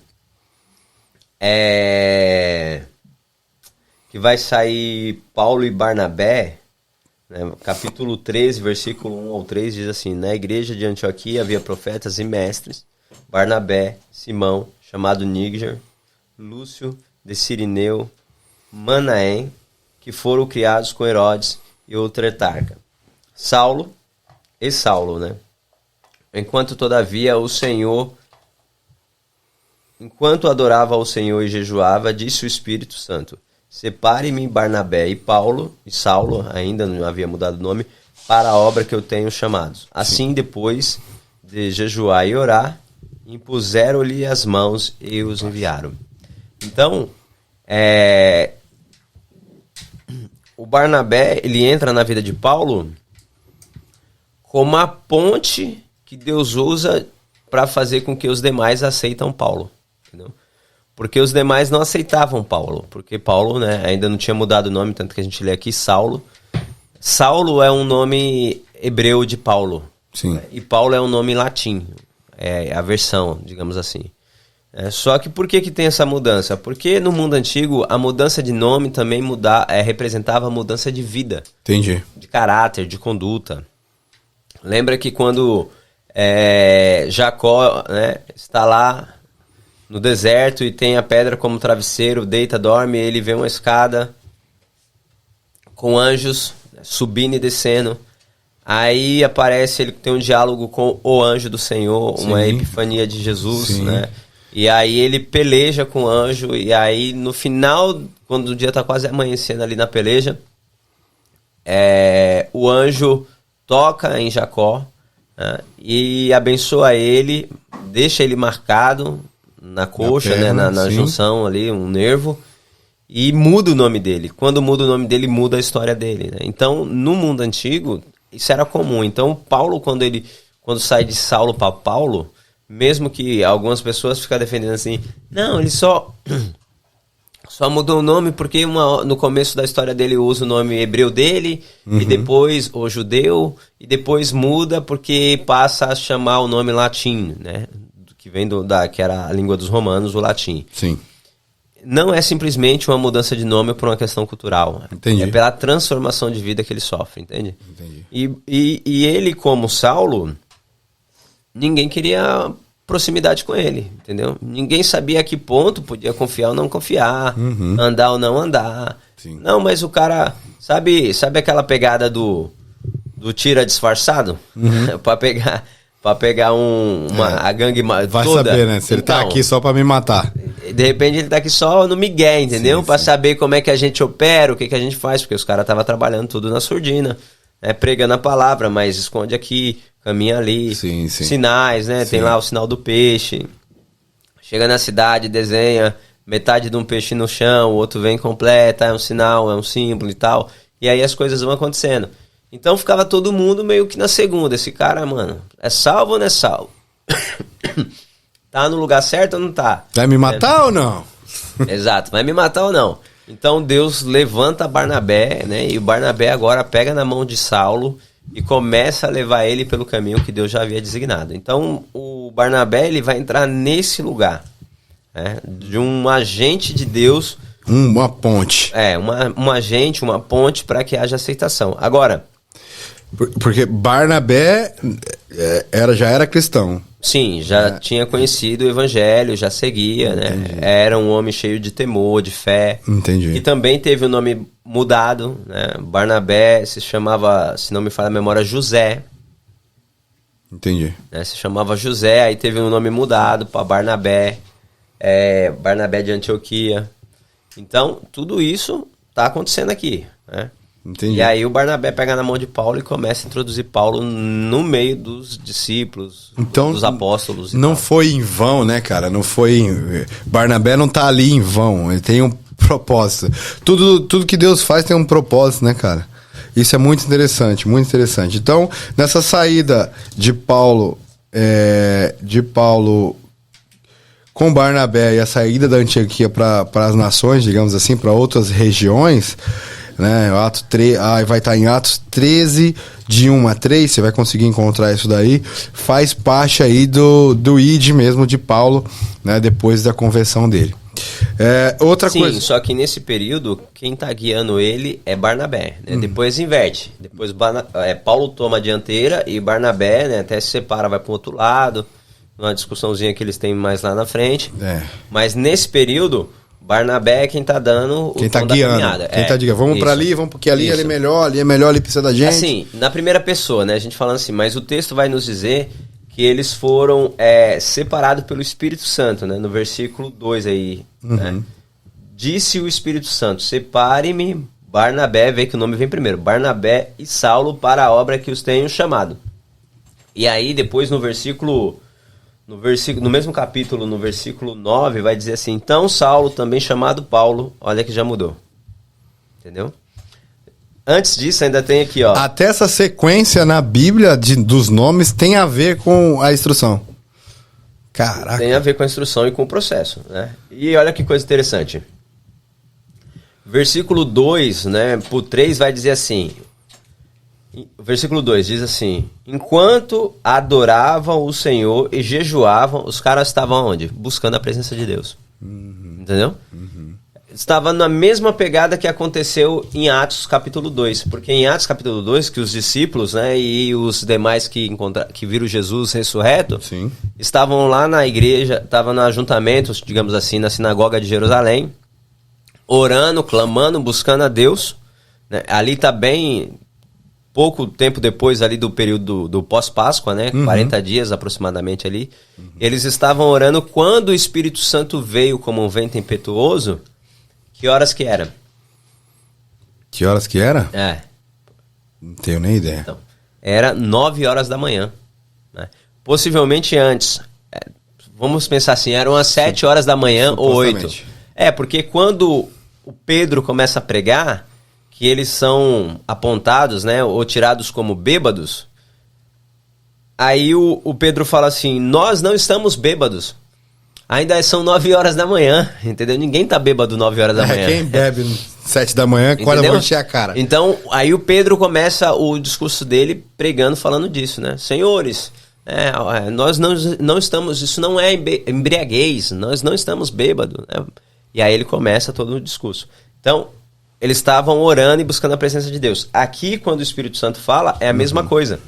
que vai sair Paulo e Barnabé, né, capítulo 13, versículo 1 ao 3, diz assim: na igreja de Antioquia havia profetas e mestres, Barnabé, Simão, chamado Níger, Lúcio de Cirineu, Manaém, que foram criados com Herodes e o Tretarca. Saulo, né? Enquanto adorava ao Senhor e jejuava, disse o Espírito Santo: separe-me Barnabé e Saulo, ainda não havia mudado o nome, para a obra que eu tenho chamados. Assim, depois de jejuar e orar, impuseram-lhe as mãos e os enviaram. Então, o Barnabé, ele entra na vida de Paulo como a ponte que Deus usa para fazer com que os demais aceitam Paulo, entendeu? Porque os demais não aceitavam Paulo, porque Paulo, né, ainda não tinha mudado o nome, tanto que a gente lê aqui Saulo. Saulo é um nome hebreu de Paulo. Sim. E Paulo é um nome latim, é a versão, digamos assim. Só que por que tem essa mudança? Porque no mundo antigo a mudança de nome também representava a mudança de vida. Entendi. De caráter, de conduta. Lembra que quando Jacó, né, está lá no deserto e tem a pedra como travesseiro, deita, dorme, ele vê uma escada com anjos subindo e descendo. Aí aparece, ele tem um diálogo com o anjo do Senhor, uma epifania de Jesus, né? E aí ele peleja com o anjo, e aí no final, quando o dia tá quase amanhecendo ali na peleja, o anjo toca em Jacó, né, e abençoa ele, deixa ele marcado na coxa, perna, né, na junção ali, um nervo, e muda o nome dele. Quando muda o nome dele, muda a história dele, né? Então, no mundo antigo, isso era comum. Então, Paulo, quando sai de Saulo para Paulo, mesmo que algumas pessoas ficam defendendo assim, não, ele só mudou o nome porque no começo da história dele usa o nome hebreu dele, e depois o judeu, e depois muda porque passa a chamar o nome latim, né? Que vem que era a língua dos romanos, o latim. Sim. Não é simplesmente uma mudança de nome por uma questão cultural. Entendi. É pela transformação de vida que ele sofre, entende? Entendi. E ele, como Saulo, ninguém queria proximidade com ele, entendeu? Ninguém sabia a que ponto podia confiar ou não confiar, andar ou não andar. Sim. Não, mas o cara, sabe aquela pegada do tira disfarçado? Pra pegar a gangue vai toda. Saber, né? Se ele tá aqui só pra me matar. De repente ele tá aqui só no migué, entendeu? Pra saber como é que a gente opera, o que a gente faz, porque os caras estavam trabalhando tudo na surdina, né? Pregando a palavra, mas esconde aqui, caminha ali, sinais, né? Tem lá o sinal do peixe, chega na cidade, desenha metade de um peixe no chão, o outro vem completa, é um sinal, é um símbolo e tal, e aí as coisas vão acontecendo. Então ficava todo mundo meio que na segunda, esse cara, mano, é salvo ou não é salvo? Tá no lugar certo ou não tá? Vai me matar ou não? Exato, vai me matar ou não? Então Deus levanta Barnabé, né? E o Barnabé agora pega na mão de Saulo e começa a levar ele pelo caminho que Deus já havia designado. Então o Barnabé, ele vai entrar nesse lugar, né? De um agente de Deus. Uma ponte. Um agente, uma ponte para que haja aceitação. Agora... Porque Barnabé já era cristão. Sim, já tinha conhecido o evangelho, já seguia, né? Era um homem cheio de temor, de fé. Entendi. E também teve o nome mudado, né? Barnabé se chamava, se não me falha a memória, José. Entendi. Né? Se chamava José, aí teve um nome mudado para Barnabé. Barnabé de Antioquia. Então, tudo isso tá acontecendo aqui, né? Entendi. E aí o Barnabé pega na mão de Paulo e começa a introduzir Paulo no meio dos discípulos, então, dos apóstolos. Não foi em vão, né, cara? Não foi Barnabé não tá ali em vão, ele tem um propósito. Tudo que Deus faz tem um propósito, né, cara? Isso é muito interessante, muito interessante. Então, nessa saída de Paulo com Barnabé e a saída da Antioquia para as nações, digamos assim, para outras regiões, né? Vai estar em Atos 13, de 1 a 3, você vai conseguir encontrar isso daí. Faz parte aí do ID mesmo de Paulo, né? Depois da conversão dele. Outra coisa. Sim, só que nesse período, quem está guiando ele é Barnabé, né? Depois inverte. Depois Paulo toma a dianteira e Barnabé, né, até se separa, vai para o outro lado. Uma discussãozinha que eles têm mais lá na frente. Mas nesse período, Barnabé é quem tá dando quem tá guiando. Quem tá guiando. Vamos para ali, vamos porque ali é melhor, ali é melhor, ali precisa da gente. Assim, na primeira pessoa, né? A gente falando assim, mas o texto vai nos dizer que eles foram separados pelo Espírito Santo, né? No versículo 2 aí. Né? Disse o Espírito Santo, separe-me, Barnabé, vê que o nome vem primeiro, Barnabé e Saulo para a obra que os tenho chamado. E aí depois no mesmo capítulo, no versículo 9, vai dizer assim, então Saulo, também chamado Paulo, olha que já mudou. Entendeu? antes disso ainda tem aqui, ó. Até essa sequência na Bíblia dos nomes tem a ver com a instrução. Caraca. Tem a ver com a instrução e com o processo, né? E olha que coisa interessante. Versículo 2, né, pro 3 vai dizer assim. Versículo 2 diz assim: enquanto adoravam o Senhor e jejuavam, os caras estavam onde? Buscando a presença de Deus. Entendeu? Estava na mesma pegada que aconteceu em Atos capítulo 2. Porque em Atos capítulo 2, que os discípulos, né, e os demais que viram Jesus ressurreto, Sim. estavam lá na igreja, estavam no ajuntamento, digamos assim, na sinagoga de Jerusalém, orando, clamando, buscando a Deus. Né? Ali está bem pouco tempo depois ali do período do pós-Páscoa, né? 40 dias aproximadamente ali. Eles estavam orando quando o Espírito Santo veio como um vento impetuoso. Que horas que era? Que horas que era? É. Não tenho nem ideia. Então, era 9 horas da manhã. Né? Possivelmente antes. Vamos pensar assim, eram as 7 horas da manhã ou 8. Porque quando o Pedro começa a pregar, que eles são apontados, né, ou tirados como bêbados, aí o Pedro fala assim, nós não estamos bêbados. Ainda são 9 horas da manhã, entendeu? Ninguém tá bêbado 9 horas da manhã. Quem bebe 7 da manhã, quando eu vou encher a cara. Então, aí o Pedro começa o discurso dele pregando, falando disso, né? Senhores, nós não estamos, isso não é embriaguez, nós não estamos bêbados. Né? E aí ele começa todo o discurso. Então, eles estavam orando e buscando a presença de Deus. Aqui, quando o Espírito Santo fala, é a mesma coisa.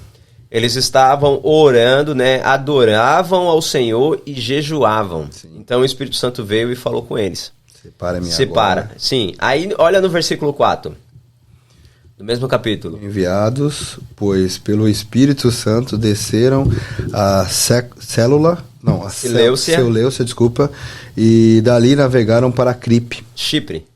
Eles estavam orando, né? Adoravam ao Senhor e jejuavam. Sim. Então o Espírito Santo veio e falou com eles. Separa. Agora. Sim. Aí olha no versículo 4. Do mesmo capítulo. Enviados, pois pelo Espírito Santo desceram a Seleucia, desculpa, e dali navegaram para Chipre.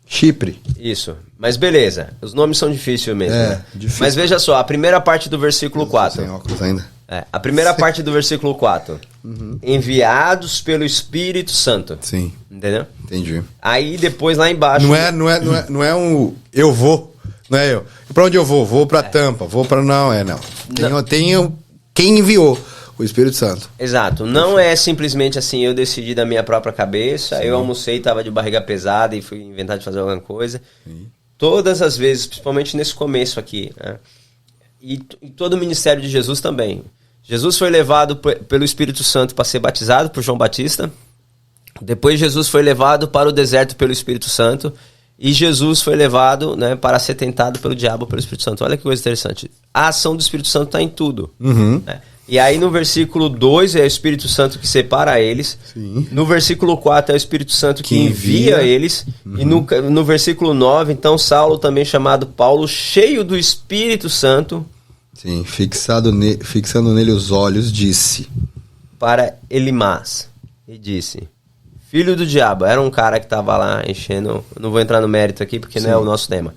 Isso. Mas beleza, os nomes são difíceis mesmo. Né? Difícil. Mas veja só, a primeira parte do versículo 4. Sem óculos ainda. A primeira parte do versículo 4. Enviados pelo Espírito Santo. Sim. Entendeu? Entendi. Aí depois lá embaixo... Não é um eu vou, não é eu. Pra onde eu vou? Vou pra Tampa, vou pra... Não. Tem quem enviou. O Espírito Santo. Exato. Não é simplesmente assim, eu decidi da minha própria cabeça, Sim. Eu almocei, estava de barriga pesada e fui inventar de fazer alguma coisa. Sim. Todas as vezes, principalmente nesse começo aqui, né? E todo o ministério de Jesus também. Jesus foi levado pelo Espírito Santo para ser batizado por João Batista. Depois Jesus foi levado para o deserto pelo Espírito Santo. E Jesus foi levado, né, para ser tentado pelo diabo pelo Espírito Santo. Olha que coisa interessante. A ação do Espírito Santo está em tudo. Né? E aí no versículo 2 é o Espírito Santo que separa eles. Sim. No versículo 4 é o Espírito Santo que envia eles. E no versículo 9, então, Saulo, também chamado Paulo, cheio do Espírito Santo. Sim, fixando nele os olhos, disse. Para Elimas. E disse, filho do diabo. Era um cara que estava lá enchendo... Não vou entrar no mérito aqui porque Sim. não é o nosso tema.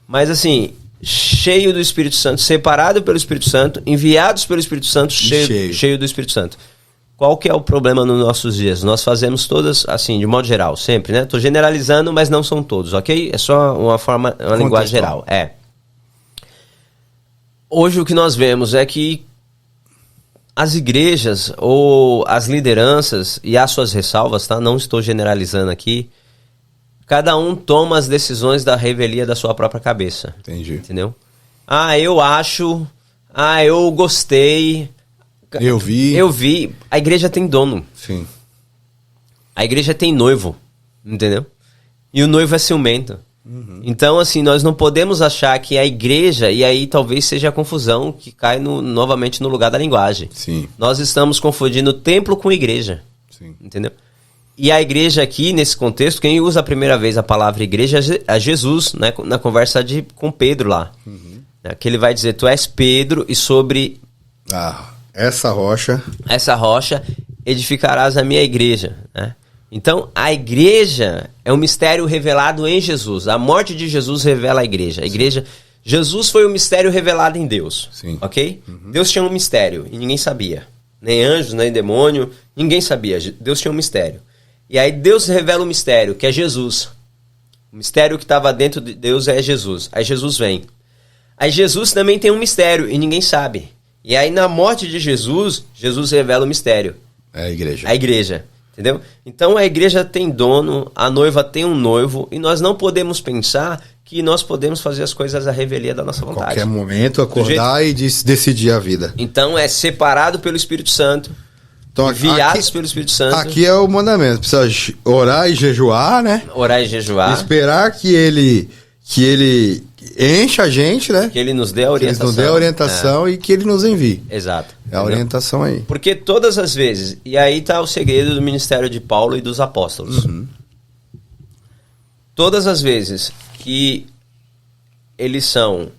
Mas assim... cheio do Espírito Santo, separado pelo Espírito Santo, enviados pelo Espírito Santo, cheio do Espírito Santo. Qual que é o problema nos nossos dias? Nós fazemos todas, assim, de modo geral, sempre, né? Tô generalizando, mas não são todos, ok? É só uma linguagem geral. Hoje o que nós vemos é que as igrejas ou as lideranças, e há suas ressalvas, tá? Não estou generalizando aqui, cada um toma as decisões da revelia da sua própria cabeça. Entendi. Entendeu? Eu acho. Eu gostei. Eu vi. A igreja tem dono. Sim. A igreja tem noivo. Entendeu? E o noivo é ciumento. Então, assim, nós não podemos achar que a igreja, e aí talvez seja a confusão que cai novamente no lugar da linguagem. Sim. Nós estamos confundindo templo com igreja. Sim. Entendeu? E a igreja aqui, nesse contexto, quem usa a primeira vez a palavra igreja é Jesus, né? Na conversa com Pedro lá. Que ele vai dizer, tu és Pedro e sobre... essa rocha edificarás a minha igreja. Né? Então, a igreja é um mistério revelado em Jesus. A morte de Jesus revela a igreja. A igreja... Jesus foi um mistério revelado em Deus. Sim. Ok? Deus tinha um mistério e ninguém sabia. Nem anjos, nem demônio, ninguém sabia. Deus tinha um mistério. E aí Deus revela um mistério, que é Jesus. O mistério que estava dentro de Deus é Jesus. Aí Jesus vem. Aí Jesus também tem um mistério e ninguém sabe. E aí na morte de Jesus, Jesus revela o mistério. É a igreja. A igreja, entendeu? Então a igreja tem dono, a noiva tem um noivo, e nós não podemos pensar que nós podemos fazer as coisas à revelia da nossa vontade. Qualquer momento acordar e decidir a vida. Então é separado pelo Espírito Santo, Então, enviados pelo Espírito Santo. Aqui é o mandamento. Precisa orar e jejuar, né? Orar e jejuar. Esperar que ele encha a gente, né? Que ele nos dê a orientação. Que ele nos dê a orientação e que ele nos envie. Exato. É a orientação aí. Porque todas as vezes, e aí está o segredo do ministério de Paulo e dos apóstolos. Todas as vezes que eles são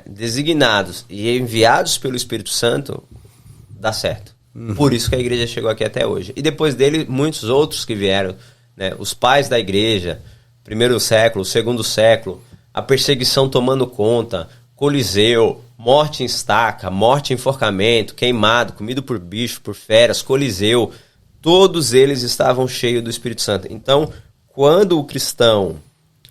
designados e enviados pelo Espírito Santo, dá certo. Por isso que a igreja chegou aqui até hoje. E depois dele, muitos outros que vieram, né? Os pais da igreja, primeiro século, segundo século, a perseguição tomando conta, Coliseu, morte em estaca, morte em enforcamento, queimado, comido por bicho, por feras, Coliseu, todos eles estavam cheios do Espírito Santo. Então, quando o cristão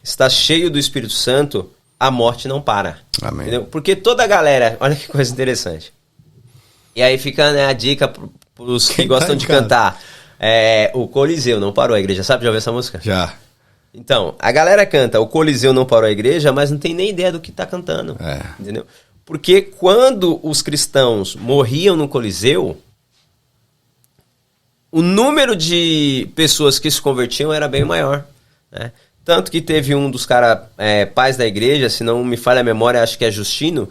está cheio do Espírito Santo, a morte não para. Amém. Entendeu? Porque toda a galera, olha que coisa interessante. E aí fica, né, a dica para os que gostam de cantar. O Coliseu não parou a igreja, sabe? Já ouviu essa música? Já. Então, a galera canta, o Coliseu não parou a igreja, mas não tem nem ideia do que está cantando. Entendeu? Porque quando os cristãos morriam no Coliseu, o número de pessoas que se convertiam era bem maior, né? Tanto que teve um dos pais da igreja, se não me falha a memória, acho que é Justino,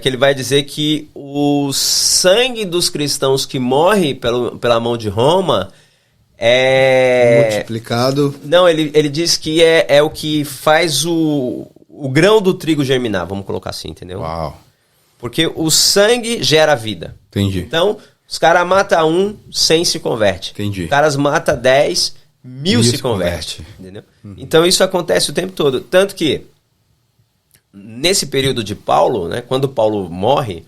que ele vai dizer que o sangue dos cristãos que morre pela mão de Roma multiplicado. Não, ele diz que é o que faz o grão do trigo germinar, vamos colocar assim, entendeu? Uau. Porque o sangue gera vida. Entendi. Então, os caras matam 100 se converte. Entendi. Os caras matam 10, 1000 se converte. Entendeu? Então isso acontece o tempo todo. Tanto que, nesse período de Paulo, né, quando Paulo morre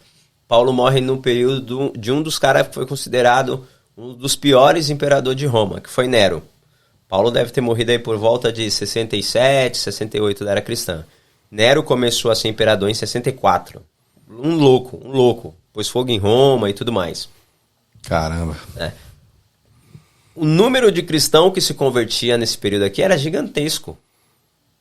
no período de um dos caras que foi considerado um dos piores imperadores de Roma, que foi Nero. Paulo deve ter morrido aí por volta de 67, 68 da era cristã. Nero começou a ser imperador em 64. Um louco. Pôs fogo em Roma e tudo mais. Caramba. O número de cristãos que se convertia nesse período aqui era gigantesco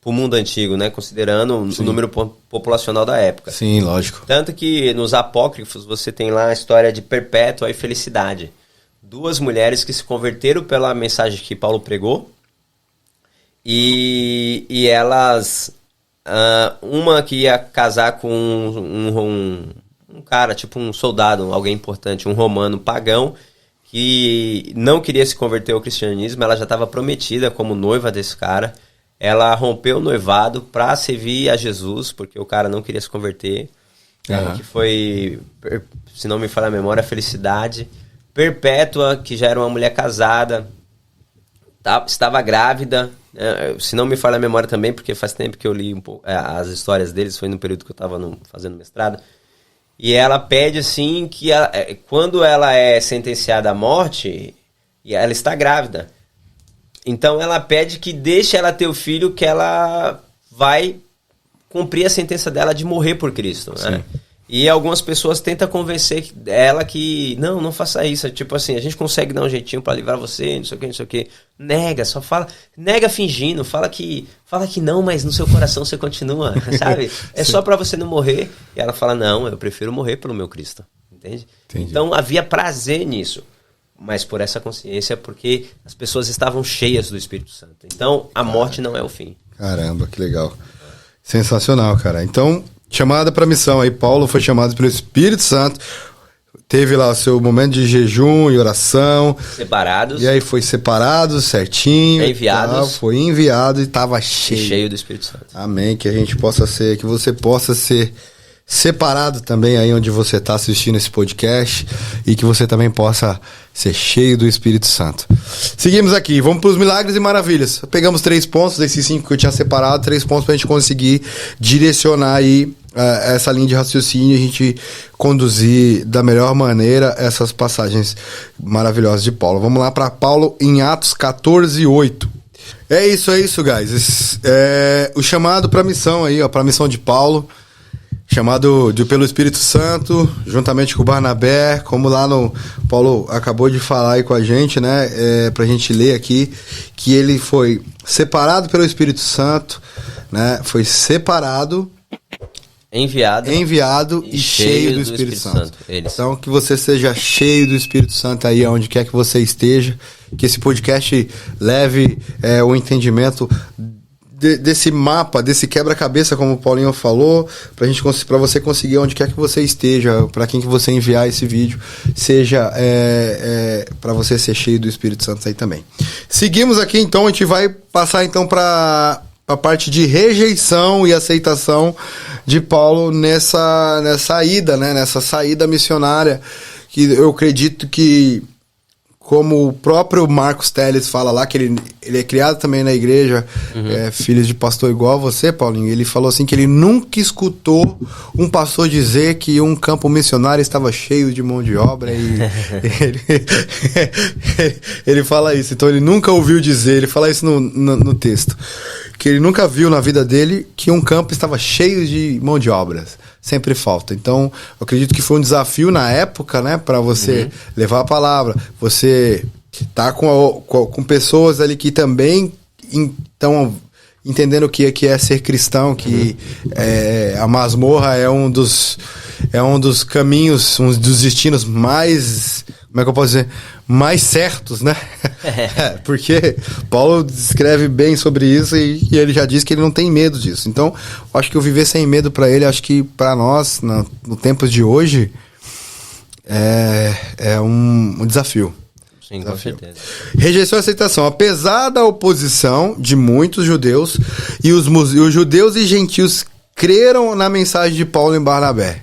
para o mundo antigo, né? Considerando o número populacional da época. Sim, lógico. Tanto que nos apócrifos você tem lá a história de Perpétua e Felicidade. 2 mulheres que se converteram pela mensagem que Paulo pregou. E elas... uma que ia casar com um cara, tipo um soldado, alguém importante, um romano pagão, que não queria se converter ao cristianismo. Ela já estava prometida como noiva desse cara. Ela rompeu o noivado para servir a Jesus, porque o cara não queria se converter. Que foi, se não me falha a memória, a Felicidade. Perpétua, que já era uma mulher casada, estava grávida, se não me falha a memória também, porque faz tempo que eu li um pouco, as histórias deles, foi no período que eu estava fazendo mestrado. E ela pede assim que quando ela é sentenciada à morte, e ela está grávida, então ela pede que deixe ela ter o filho, que ela vai cumprir a sentença dela de morrer por Cristo, né? E algumas pessoas tentam convencer ela que não faça isso, tipo assim, a gente consegue dar um jeitinho pra livrar você, não sei o que, nega, só fala, nega fingindo, fala que não, mas no seu coração você continua, sabe? É só pra você não morrer. E ela fala, não, eu prefiro morrer pelo meu Cristo, entende? Entendi. Então havia prazer nisso, mas por essa consciência, porque as pessoas estavam cheias do Espírito Santo. Então a morte não é o fim. Caramba, que legal. Sensacional, cara. Então, chamada para missão aí, Paulo foi chamado pelo Espírito Santo, teve lá o seu momento de jejum e oração. Separados. E aí foi separado certinho. Enviados. Foi enviado e estava cheio. Cheio do Espírito Santo. Amém, que a gente possa ser, que você possa ser separado também aí onde você está assistindo esse podcast e que você também possa ser cheio do Espírito Santo. Seguimos aqui, vamos para os milagres e maravilhas. Pegamos 3 pontos, desses 5 que eu tinha separado, 3 pontos para a gente conseguir direcionar aí essa linha de raciocínio e a gente conduzir da melhor maneira essas passagens maravilhosas de Paulo. Vamos lá para Paulo em Atos 14:8. É isso, guys. O chamado para a missão aí, ó, para a missão de Paulo. chamado pelo Espírito Santo, juntamente com o Barnabé, como lá no Paulo acabou de falar aí com a gente, né, pra gente ler aqui, que ele foi separado pelo Espírito Santo, né, foi separado, enviado e cheio do Espírito Santo. Então, que você seja cheio do Espírito Santo aí, onde quer que você esteja, que esse podcast leve o entendimento desse mapa, desse quebra-cabeça, como o Paulinho falou, para você conseguir onde quer que você esteja, para quem que você enviar esse vídeo, seja para você ser cheio do Espírito Santo aí também. Seguimos aqui, então, a gente vai passar então para a parte de rejeição e aceitação de Paulo nessa ida, né, nessa saída missionária, que eu acredito que, como o próprio Marcos Telles fala lá, que ele é criado também na igreja, filho de pastor igual a você, Paulinho, ele falou assim que ele nunca escutou um pastor dizer que um campo missionário estava cheio de mão de obra e ele fala isso, então ele nunca ouviu dizer, ele fala isso no texto, que ele nunca viu na vida dele que um campo estava cheio de mão de obras. Sempre falta. Então, eu acredito que foi um desafio na época, né? Para você levar a palavra. Você tá com pessoas ali que também estão entendendo o que é ser cristão, que a masmorra é um dos caminhos, um dos destinos mais... Como é que eu posso dizer? Mais certos, né? Porque Paulo descreve bem sobre isso e ele já diz que ele não tem medo disso. Então, eu acho que o viver sem medo para ele, acho que para nós, no tempos de hoje, é um desafio. Sim, com certeza. Rejeição e aceitação. Apesar da oposição de muitos judeus, e os judeus e gentios creram na mensagem de Paulo e Barnabé.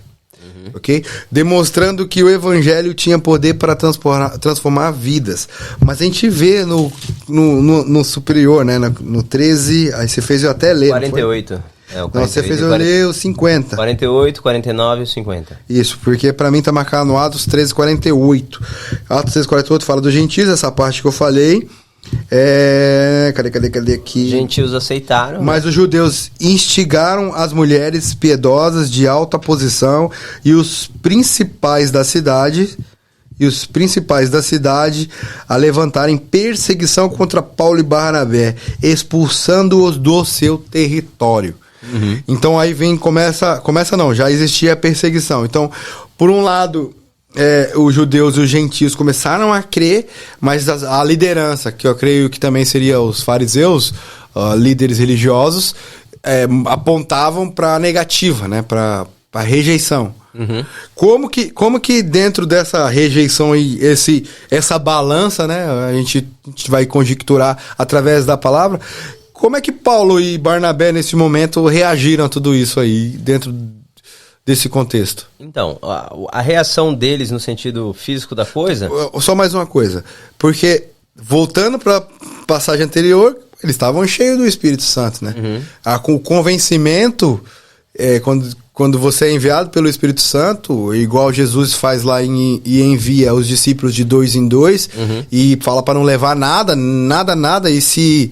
Okay? Demonstrando que o evangelho tinha poder para transformar vidas. Mas a gente vê no superior, né? No 13, aí você fez eu até ler. 48. Não, você fez eu ler o 50. 48, 49 e 50. Isso, porque para mim tá marcado no Atos 13, 48. Atos 13, 48 fala dos gentios, essa parte que eu falei. Cadê aqui? Gentios aceitaram. Mas os judeus instigaram as mulheres piedosas de alta posição e os principais da cidade a levantarem perseguição contra Paulo e Barnabé, expulsando-os do seu território. Então aí já existia a perseguição. Então, por um lado, os judeus e os gentios começaram a crer, mas a liderança, que eu creio que também seria os fariseus, líderes religiosos, apontavam para a negativa, né? Para a rejeição. Como que dentro dessa rejeição e essa balança, né? A gente vai conjecturar através da palavra, como é que Paulo e Barnabé nesse momento reagiram a tudo isso aí dentro desse contexto? Então, a reação deles no sentido físico da coisa... Só mais uma coisa, porque voltando para a passagem anterior, eles estavam cheios do Espírito Santo, né? Com o convencimento, quando você é enviado pelo Espírito Santo, igual Jesus faz lá e envia os discípulos de 2 em 2, e fala para não levar nada, e se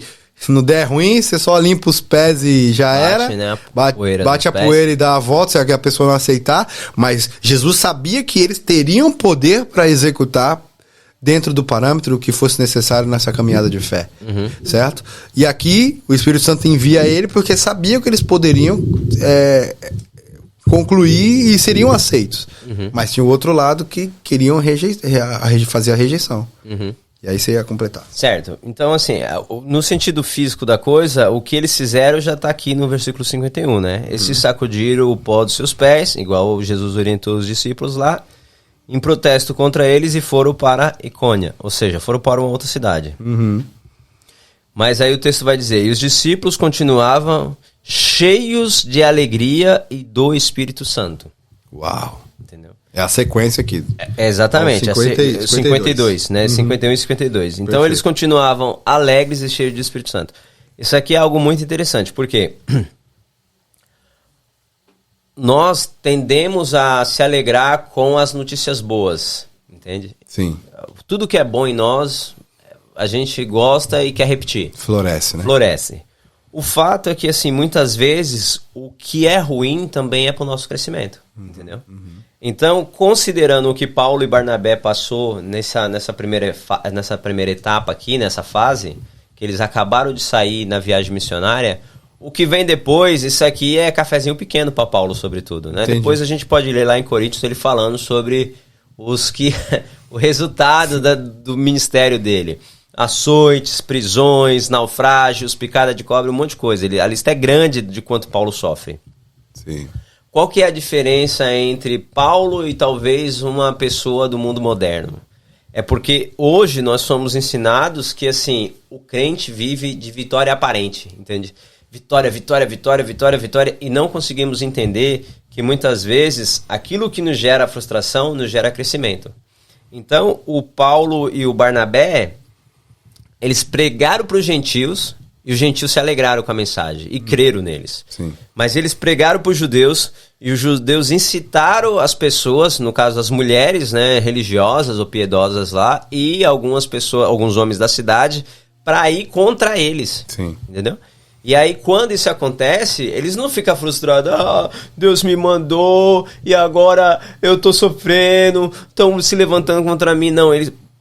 não der ruim, você só limpa os pés e já era. Né, bate a poeira e dá a volta, se a pessoa não aceitar. Mas Jesus sabia que eles teriam poder para executar dentro do parâmetro que fosse necessário nessa caminhada de fé. Certo? E aqui o Espírito Santo envia ele porque sabia que eles poderiam concluir e seriam aceitos. Mas tinha o outro lado que queriam fazer a rejeição. E aí você ia completar. Certo. Então, assim, no sentido físico da coisa, o que eles fizeram já está aqui no versículo 51, né? Eles sacudiram o pó dos seus pés, igual Jesus orientou os discípulos lá, em protesto contra eles, e foram para Icônia. Ou seja, foram para uma outra cidade. Mas aí o texto vai dizer, e os discípulos continuavam cheios de alegria e do Espírito Santo. Uau! Entendeu? É a sequência aqui. Exatamente, 52, né? 51 e 52. Então eles continuavam alegres e cheios de Espírito Santo. Isso aqui é algo muito interessante, porque nós tendemos a se alegrar com as notícias boas, entende? Sim. Tudo que é bom em nós, a gente gosta e quer repetir. Floresce, né? Floresce. O fato é que, assim, muitas vezes, o que é ruim também é para o nosso crescimento, entendeu? Então, considerando o que Paulo e Barnabé passou nessa primeira etapa aqui, nessa fase, que eles acabaram de sair na viagem missionária, o que vem depois, isso aqui é cafezinho pequeno para Paulo, sobretudo, né? Depois a gente pode ler lá em Coríntios ele falando sobre o resultado do ministério dele. Açoites, prisões, naufrágios, picada de cobra, um monte de coisa. A lista é grande de quanto Paulo sofre. Sim. Qual que é a diferença entre Paulo e talvez uma pessoa do mundo moderno? É porque hoje nós somos ensinados que, assim, o crente vive de vitória aparente, entende? Vitória, vitória, vitória, vitória, vitória, e não conseguimos entender que muitas vezes aquilo que nos gera frustração nos gera crescimento. Então, o Paulo e o Barnabé, eles pregaram para os gentios e os gentios se alegraram com a mensagem e creram neles. Sim. Mas eles pregaram para os judeus e os judeus incitaram as pessoas, no caso as mulheres, né, religiosas ou piedosas lá, e algumas pessoas, alguns homens da cidade, para ir contra eles. Sim. Entendeu? E aí, quando isso acontece, eles não ficam frustrados. Ah, Deus me mandou e agora eu tô sofrendo, estão se levantando contra mim. Não,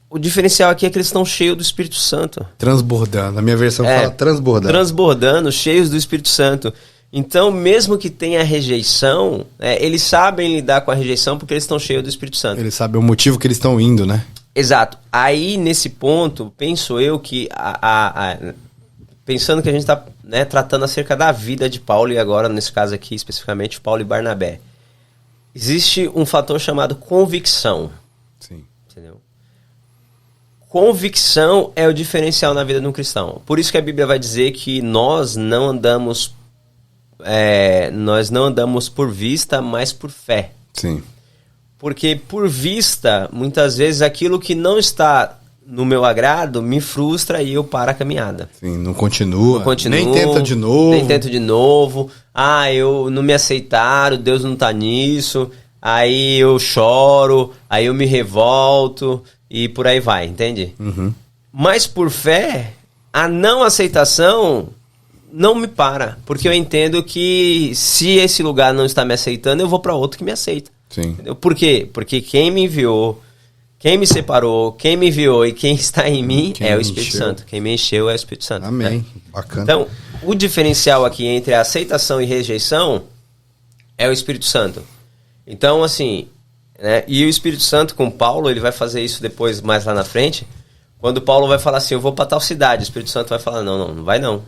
o diferencial aqui é que eles estão cheios do Espírito Santo. Transbordando. A minha versão fala transbordando. Transbordando, cheios do Espírito Santo. Então, mesmo que tenha rejeição, eles sabem lidar com a rejeição porque eles estão cheios do Espírito Santo. Eles sabem o motivo que eles estão indo, né? Exato. Aí, nesse ponto, penso eu que pensando que a gente está, né, tratando acerca da vida de Paulo, e agora, nesse caso aqui, especificamente, Paulo e Barnabé. Existe um fator chamado convicção. Sim. Entendeu? Convicção é o diferencial na vida de um cristão. Por isso que a Bíblia vai dizer que nós não andamos por vista, mas por fé. Sim. Porque por vista, muitas vezes, aquilo que não está no meu agrado me frustra e eu paro a caminhada. Sim, não continua. Nem tenta de novo. Nem tento de novo. Ah, eu não me aceitaram, Deus não tá nisso. Aí eu choro, aí eu me revolto e por aí vai, entende? Uhum. Mas por fé, a não aceitação não me para. Porque eu entendo que se esse lugar não está me aceitando, eu vou para outro que me aceita. Sim. Entendeu? Por quê? Porque quem me enviou, quem me separou, quem me enviou e quem está em mim é o Espírito Santo. Quem me encheu é o Espírito Santo. Amém. Né? Bacana. Então, o diferencial aqui entre a aceitação e rejeição é o Espírito Santo. Então, assim, né? E o Espírito Santo com Paulo, ele vai fazer isso depois, mais lá na frente. Quando Paulo vai falar assim, eu vou para tal cidade, o Espírito Santo vai falar, não vai não.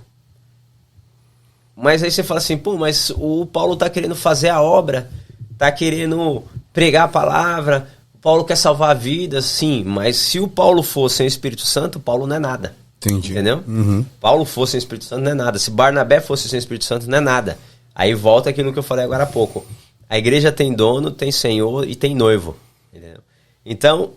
Mas aí você fala assim, pô, mas o Paulo tá querendo fazer a obra, tá querendo pregar a palavra, o Paulo quer salvar vidas, sim, mas se o Paulo fosse sem o Espírito Santo, Paulo não é nada. Entendi. Entendeu? Uhum. Paulo fosse sem o Espírito Santo, não é nada. Se Barnabé fosse sem o Espírito Santo, não é nada. Aí volta aquilo que eu falei agora há pouco. A igreja tem dono, tem senhor e tem noivo. Entendeu? Então,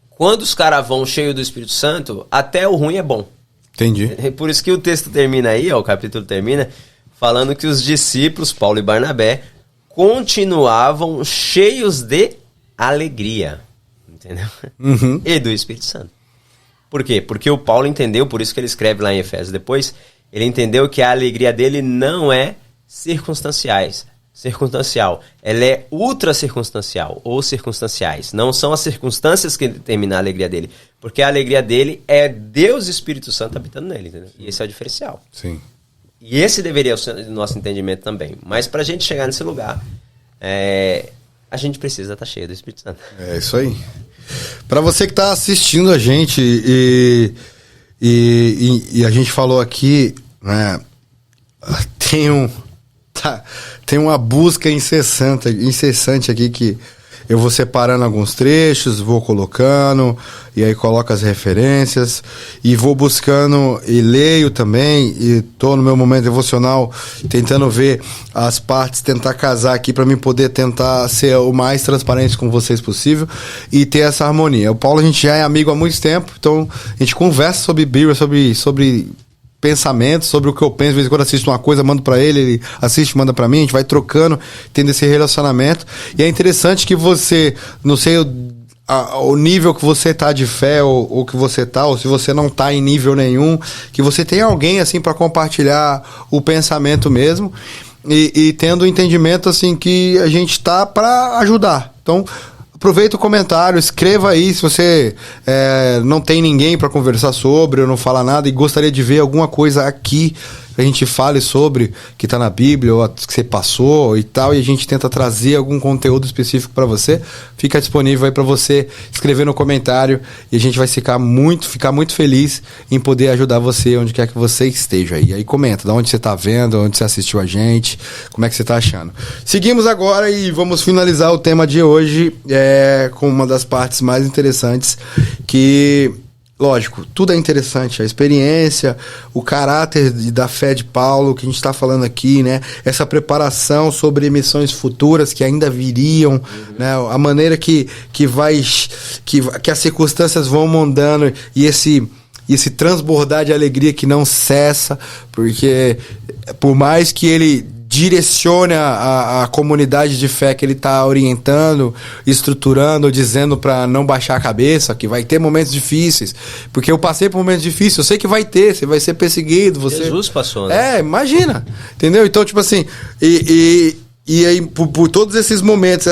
quando os caras vão cheios do Espírito Santo, até o ruim é bom. Entendi. Por isso que o texto termina aí, ó, o capítulo termina, falando que os discípulos, Paulo e Barnabé, continuavam cheios de alegria. Entendeu? Uhum. E do Espírito Santo. Por quê? Porque o Paulo entendeu, por isso que ele escreve lá em Efésios depois, ele entendeu que a alegria dele não é circunstancial. Ela é ultra circunstancial ou circunstanciais. Não são as circunstâncias que determinam a alegria dele. Porque a alegria dele é Deus e Espírito Santo habitando nele. Entendeu? E esse é o diferencial. Sim. E esse deveria ser o nosso entendimento também. Mas para a gente chegar nesse lugar, a gente precisa estar cheio do Espírito Santo. É isso aí. Para você que está assistindo a gente e a gente falou aqui, né, tem uma busca incessante aqui que eu vou separando alguns trechos, vou colocando, e aí coloco as referências, e vou buscando, e leio também, e tô no meu momento devocional, tentando ver as partes, tentar casar aqui para mim poder tentar ser o mais transparente com vocês possível, e ter essa harmonia. O Paulo, a gente já é amigo há muito tempo, então a gente conversa sobre Bíblia, sobre pensamentos, sobre o que eu penso. De vez em quando assisto uma coisa, mando pra ele assiste, manda pra mim, a gente vai trocando, tendo esse relacionamento. E é interessante que você, não sei o nível que você tá de fé, ou que você tá, ou se você não tá em nível nenhum, que você tenha alguém, assim, para compartilhar o pensamento mesmo, e tendo o entendimento, assim, que a gente tá para ajudar. Então, aproveita o comentário, escreva aí se você não tem ninguém para conversar sobre, ou não fala nada, e gostaria de ver alguma coisa aqui que a gente fale sobre, que tá na Bíblia, ou que você passou e tal, e a gente tenta trazer algum conteúdo específico para você. Fica disponível aí para você escrever no comentário, e a gente vai ficar muito feliz em poder ajudar você onde quer que você esteja aí. Aí comenta, de onde você tá vendo, onde você assistiu a gente, como é que você tá achando. Seguimos agora e vamos finalizar o tema de hoje com uma das partes mais interessantes, que... Lógico, tudo é interessante, a experiência, o caráter da fé de Paulo, que a gente está falando aqui, né? Essa preparação sobre missões futuras que ainda viriam, né? A maneira que as circunstâncias vão mandando, e esse transbordar de alegria que não cessa, porque por mais que ele direcione a comunidade de fé que ele está orientando, estruturando, dizendo para não baixar a cabeça, que vai ter momentos difíceis, porque eu passei por momentos difíceis, eu sei que vai ter, você vai ser perseguido, Jesus passou, né? Imagina, entendeu? Então, tipo assim, e aí, por todos esses momentos,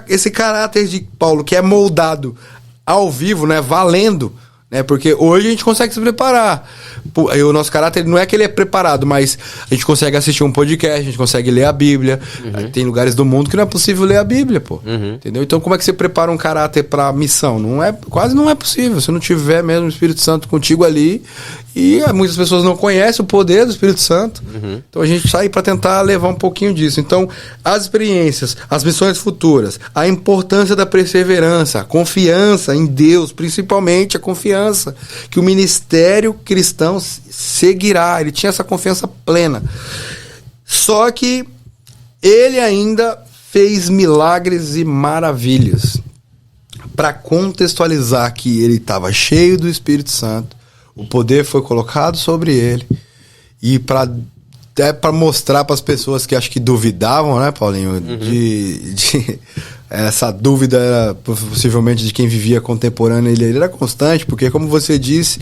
esse caráter de Paulo, que é moldado ao vivo, né, valendo, né, porque hoje a gente consegue se preparar. O nosso caráter não é que ele é preparado, mas a gente consegue assistir um podcast, a gente consegue ler a Bíblia. Tem lugares do mundo que não é possível ler a Bíblia, pô. Entendeu? Então, como é que você prepara um caráter pra missão? Quase não é possível. Se não tiver mesmo o Espírito Santo contigo ali. E muitas pessoas não conhecem o poder do Espírito Santo. Então a gente sai para tentar levar um pouquinho disso. Então, as experiências, as missões futuras, a importância da perseverança, a confiança em Deus, principalmente a confiança que o ministério cristão seguirá. Ele tinha essa confiança plena. Só que ele ainda fez milagres e maravilhas. Para contextualizar que ele estava cheio do Espírito Santo, o poder foi colocado sobre ele, e para mostrar para as pessoas que acho que duvidavam, né, Paulinho, essa dúvida era possivelmente de quem vivia contemporâneo, ele era constante, porque como você disse,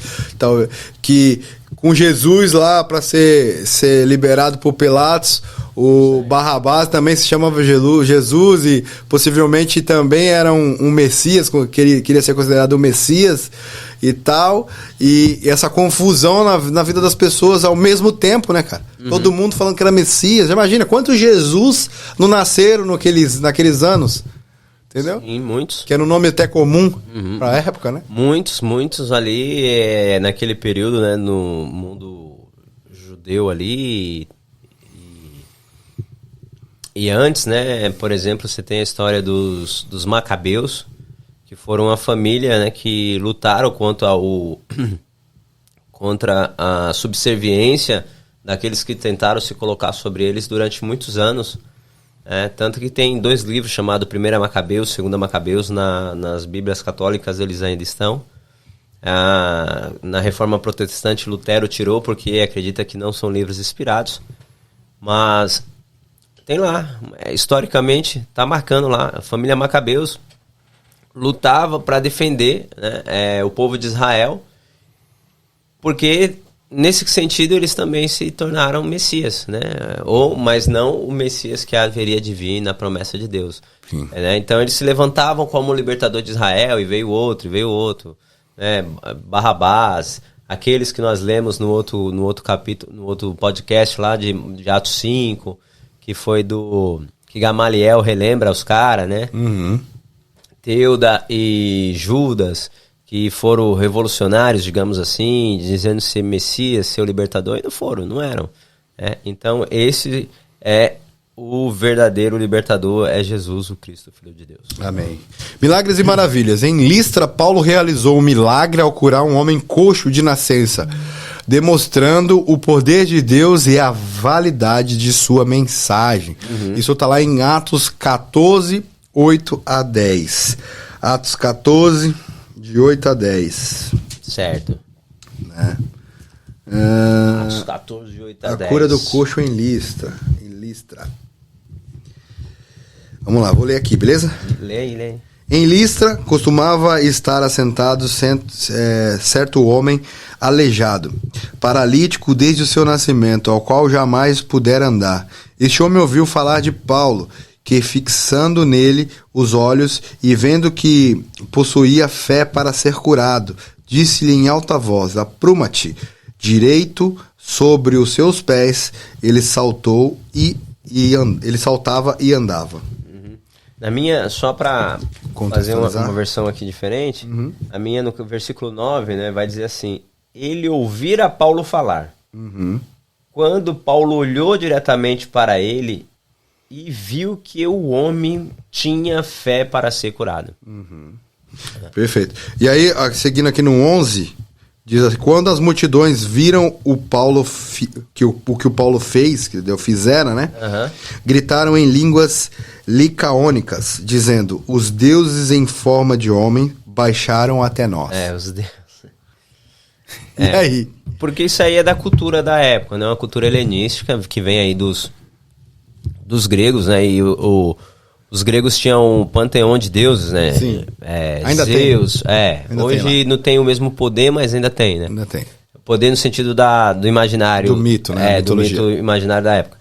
que com Jesus lá para ser liberado por Pilatos, o Barrabás também se chamava Jesus, e possivelmente também era um Messias, queria ser considerado o Messias e tal, e essa confusão na vida das pessoas ao mesmo tempo, né, cara? Todo mundo falando que era Messias. Imagina quantos Jesus não nasceram naqueles anos, entendeu? Sim, muitos. Que era um nome até comum pra época, né? Muitos ali, naquele período, né, no mundo judeu ali, e antes, né, por exemplo, você tem a história dos Macabeus, que foram uma família, né, que lutaram contra a subserviência daqueles que tentaram se colocar sobre eles durante muitos anos. Tanto que tem 2 livros chamados 1 Macabeus, 2 Macabeus, nas Bíblias católicas eles ainda estão. Na Reforma Protestante, Lutero tirou porque acredita que não são livros inspirados. Mas tem lá, historicamente, está marcando lá, a família Macabeus lutava para defender, né, o povo de Israel, porque nesse sentido eles também se tornaram Messias, né? Mas não o Messias que haveria de vir na promessa de Deus. Né? Então eles se levantavam como o libertador de Israel, e veio outro, né? Barrabás, aqueles que nós lemos no outro capítulo, no outro podcast lá de Atos 5, que foi que Gamaliel relembra os caras, né? Teuda e Judas, que foram revolucionários, digamos assim, dizendo ser Messias, ser o libertador, e não eram. Então esse é o verdadeiro libertador, é Jesus, o Cristo, Filho de Deus. Amém. Milagres e maravilhas. Em Listra, Paulo realizou um milagre ao curar um homem coxo de nascença, demonstrando o poder de Deus e a validade de sua mensagem. Isso está lá em Atos 14, 8 a 10. Atos 14, de 8 a 10. Certo. Atos 14, de 8 a 10. A cura do coxo em Listra. Vamos lá, vou ler aqui, beleza? Lê. Em Listra costumava estar assentado certo homem aleijado, paralítico desde o seu nascimento, ao qual jamais pudera andar. Este homem ouviu falar de Paulo, que fixando nele os olhos e vendo que possuía fé para ser curado, disse-lhe em alta voz: apruma-te. Direito sobre os seus pés, ele saltou ele saltava e andava. Na minha, só para fazer uma versão aqui diferente, a minha no versículo 9, né, vai dizer assim: ele ouvira Paulo falar. Quando Paulo olhou diretamente para ele e viu que o homem tinha fé para ser curado. Perfeito. E aí, seguindo aqui no 11, diz assim: quando as multidões viram o Paulo que o Paulo fez, que fizeram, né? Gritaram em línguas licaônicas, dizendo: os deuses em forma de homem baixaram até nós. Os deuses. E aí? Porque isso aí é da cultura da época, né? Uma cultura helenística que vem aí dos gregos, né? E os gregos tinham um panteão de deuses, né? Sim. Ainda Zeus, tem. Ainda hoje tem não tem o mesmo poder, mas ainda tem, né? Ainda tem. Poder no sentido do imaginário. Do mito, né? Do mito imaginário da época.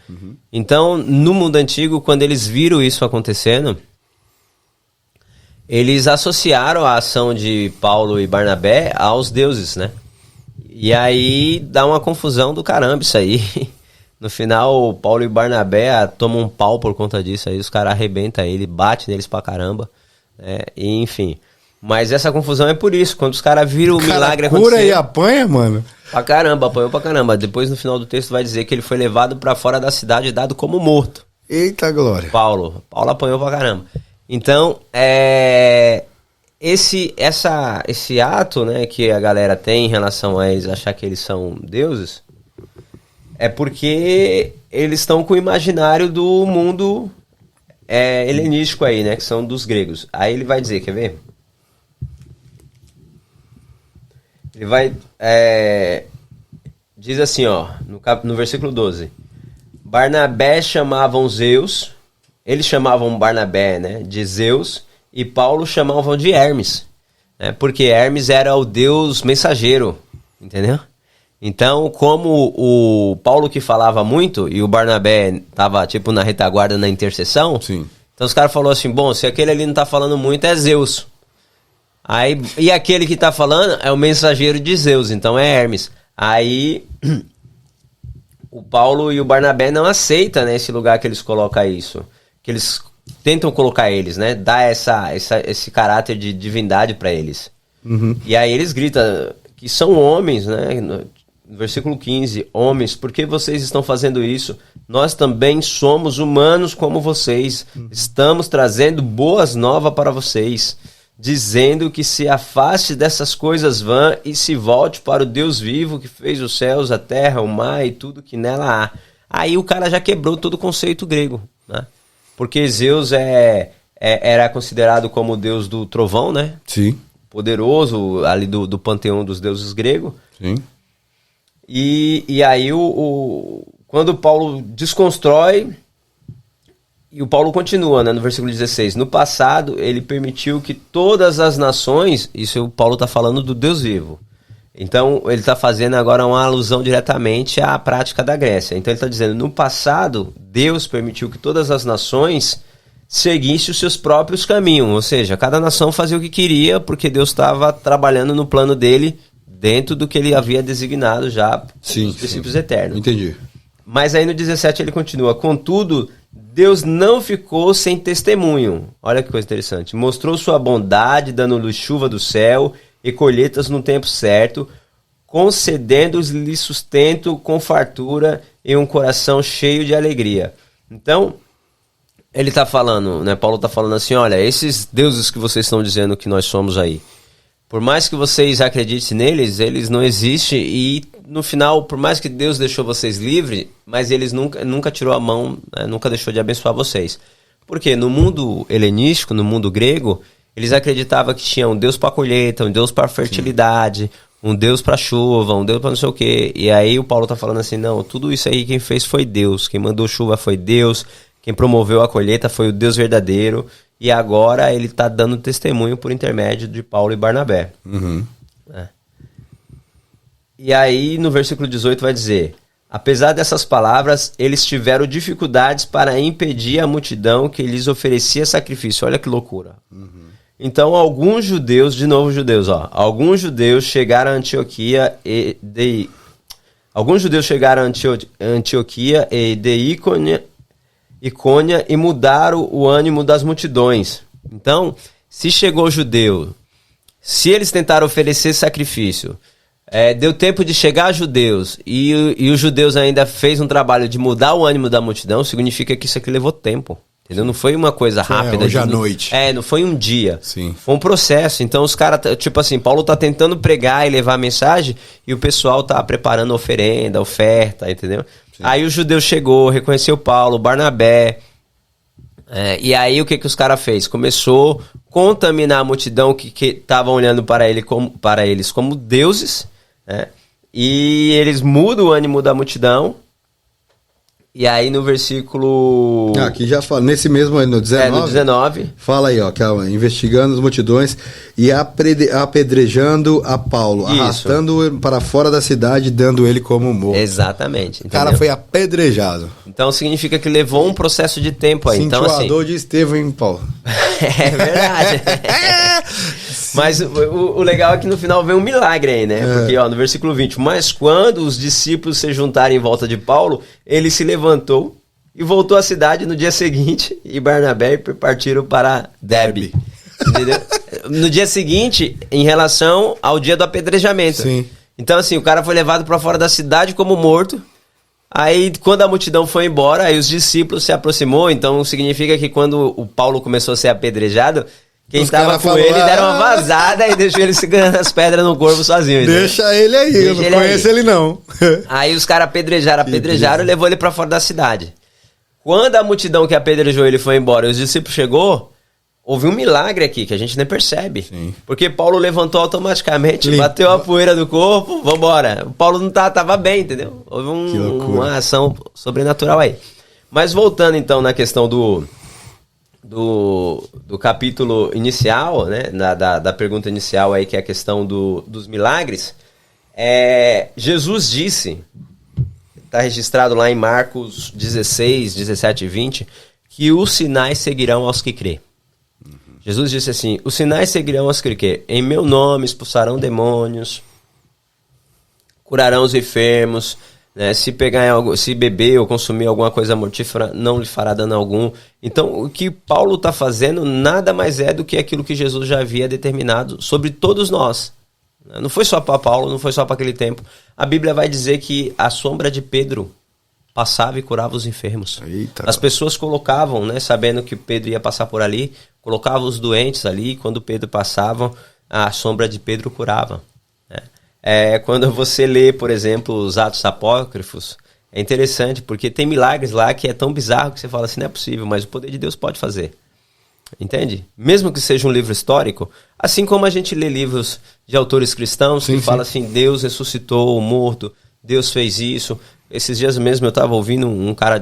Então, no mundo antigo, quando eles viram isso acontecendo, eles associaram a ação de Paulo e Barnabé aos deuses, né? E aí dá uma confusão do caramba isso aí. No final, Paulo e Barnabé tomam um pau por conta disso aí, os caras arrebentam ele, bate neles pra caramba, né? E, enfim. Mas essa confusão é por isso, quando os caras viram o milagre acontecer... cura e apanha, mano? Pra caramba, apanhou pra caramba. Depois, no final do texto, vai dizer que ele foi levado pra fora da cidade e dado como morto. Eita glória. Paulo apanhou pra caramba. Então, esse ato, né, que a galera tem em relação a eles achar que eles são deuses, é porque eles estão com o imaginário do mundo helenístico aí, né, que são dos gregos. Aí ele vai dizer, quer ver? Ele vai... diz assim, ó, no versículo 12. Barnabé chamavam Zeus, eles chamavam Barnabé, né, de Zeus, e Paulo chamavam de Hermes, né, porque Hermes era o deus mensageiro, entendeu? Então, como o Paulo que falava muito, e o Barnabé tava, tipo, na retaguarda, na intercessão, sim. Então os caras falaram assim, bom, se aquele ali não tá falando muito, é Zeus. Aí, e aquele que tá falando é o mensageiro de Zeus, então é Hermes. Aí o Paulo e o Barnabé não aceitam, né, esse lugar que eles colocam isso. Que eles tentam colocar eles, né? Dar esse caráter de divindade para eles. E aí eles gritam que são homens, né? No versículo 15, homens, por que vocês estão fazendo isso? Nós também somos humanos como vocês. Estamos trazendo boas novas para vocês, dizendo que se afaste dessas coisas vãs e se volte para o Deus vivo que fez os céus, a terra, o mar e tudo que nela há. Aí o cara já quebrou todo o conceito grego, né? Porque Zeus era considerado como o deus do trovão, né? Sim. Poderoso, ali do panteão dos deuses gregos. Sim. E aí, quando Paulo desconstrói, e o Paulo continua, né, no versículo 16, no passado ele permitiu que todas as nações, isso o Paulo está falando do Deus vivo, então ele está fazendo agora uma alusão diretamente à prática da Grécia. Então ele está dizendo, no passado Deus permitiu que todas as nações seguissem os seus próprios caminhos, ou seja, cada nação fazia o que queria, porque Deus estava trabalhando no plano dele, dentro do que ele havia designado já, os princípios eternos. Entendi. Mas aí no 17 ele continua, contudo, Deus não ficou sem testemunho. Olha que coisa interessante. Mostrou sua bondade, dando-lhe chuva do céu e colheitas no tempo certo, concedendo-lhe sustento com fartura e um coração cheio de alegria. Então, ele está falando, né? Paulo está falando assim, olha, esses deuses que vocês estão dizendo que nós somos aí, por mais que vocês acreditem neles, eles não existem e no final, por mais que Deus deixou vocês livres, mas eles nunca tirou a mão, né, nunca deixou de abençoar vocês. Porque no mundo helenístico, no mundo grego, eles acreditavam que tinha um Deus para colheita, um Deus para fertilidade, um Deus para chuva, um Deus para não sei o quê. E aí o Paulo tá falando assim, não, tudo isso aí quem fez foi Deus, quem mandou chuva foi Deus, quem promoveu a colheita foi o Deus verdadeiro, e agora ele está dando testemunho por intermédio de Paulo e Barnabé. E aí no versículo 18 vai dizer: apesar dessas palavras, eles tiveram dificuldades para impedir a multidão que lhes oferecia sacrifício. Olha que loucura. Então alguns judeus, de novo judeus, alguns judeus chegaram a Antioquia e de Icônia e mudaram o ânimo das multidões. Então, se chegou judeu, se eles tentaram oferecer sacrifício, deu tempo de chegar judeus e os judeus ainda fez um trabalho de mudar o ânimo da multidão, significa que isso aqui levou tempo. Entendeu? Não foi uma coisa rápida. Hoje à noite. Não foi um dia. Sim. Foi um processo. Então os caras, tipo assim, Paulo tá tentando pregar e levar a mensagem e o pessoal tá preparando oferenda, oferta, entendeu? Sim. Aí o judeu chegou, reconheceu Paulo, Barnabé. E aí o que os caras fez? Começou a contaminar a multidão que estavam olhando para eles como deuses, né? E eles mudam o ânimo da multidão. E aí no versículo... aqui já fala, nesse mesmo aí, no 19. No 19. Fala aí, que investigando as multidões e apedrejando a Paulo, arrastando-o para fora da cidade, dando ele como morto. Exatamente. O cara foi apedrejado. Então significa que levou um processo de tempo aí. Sentiu então, a dor de Estevão, hein, Paulo? É verdade. Mas o legal é que no final vem um milagre aí, né? Porque, no versículo 20, mas quando os discípulos se juntaram em volta de Paulo, ele se levantou e voltou à cidade no dia seguinte, e Barnabé partiram para Derbe. Entendeu? No dia seguinte, em relação ao dia do apedrejamento. Sim. Então, assim, o cara foi levado para fora da cidade como morto. Aí, quando a multidão foi embora, aí os discípulos se aproximou. Então, significa que quando o Paulo começou a ser apedrejado, quem estava com ele deram uma vazada e deixou ele segurando as pedras no corpo sozinho. Deixa ele aí, eu não conheço ele não. Aí os caras apedrejaram e levou ele para fora da cidade. Quando a multidão que apedrejou ele foi embora e os discípulos chegou, houve um milagre aqui que a gente nem percebe. Sim. Porque Paulo levantou automaticamente, bateu a poeira do corpo, vambora. O Paulo não tava bem, entendeu? Houve uma ação sobrenatural aí. Mas voltando então na questão do capítulo inicial, né, da pergunta inicial aí, que é a questão dos milagres, Jesus disse, está registrado lá em Marcos 16, 17 e 20, que os sinais seguirão aos que crê. Jesus disse assim: os sinais seguirão aos que crê. Em meu nome expulsarão demônios, curarão os enfermos, né? Se beber ou consumir alguma coisa mortífera, não lhe fará dano algum. Então, o que Paulo está fazendo nada mais é do que aquilo que Jesus já havia determinado sobre todos nós. Não foi só para Paulo, não foi só para aquele tempo. A Bíblia vai dizer que a sombra de Pedro passava e curava os enfermos. Eita. As pessoas colocavam, né, sabendo que Pedro ia passar por ali, colocavam os doentes ali, e quando Pedro passava, a sombra de Pedro curava. Quando você lê, por exemplo, os Atos Apócrifos, é interessante, porque tem milagres lá que é tão bizarro que você fala assim, não é possível, mas o poder de Deus pode fazer. Entende? Mesmo que seja um livro histórico, assim como a gente lê livros de autores cristãos que falam assim, Deus ressuscitou o morto, Deus fez isso. Esses dias mesmo eu estava ouvindo um cara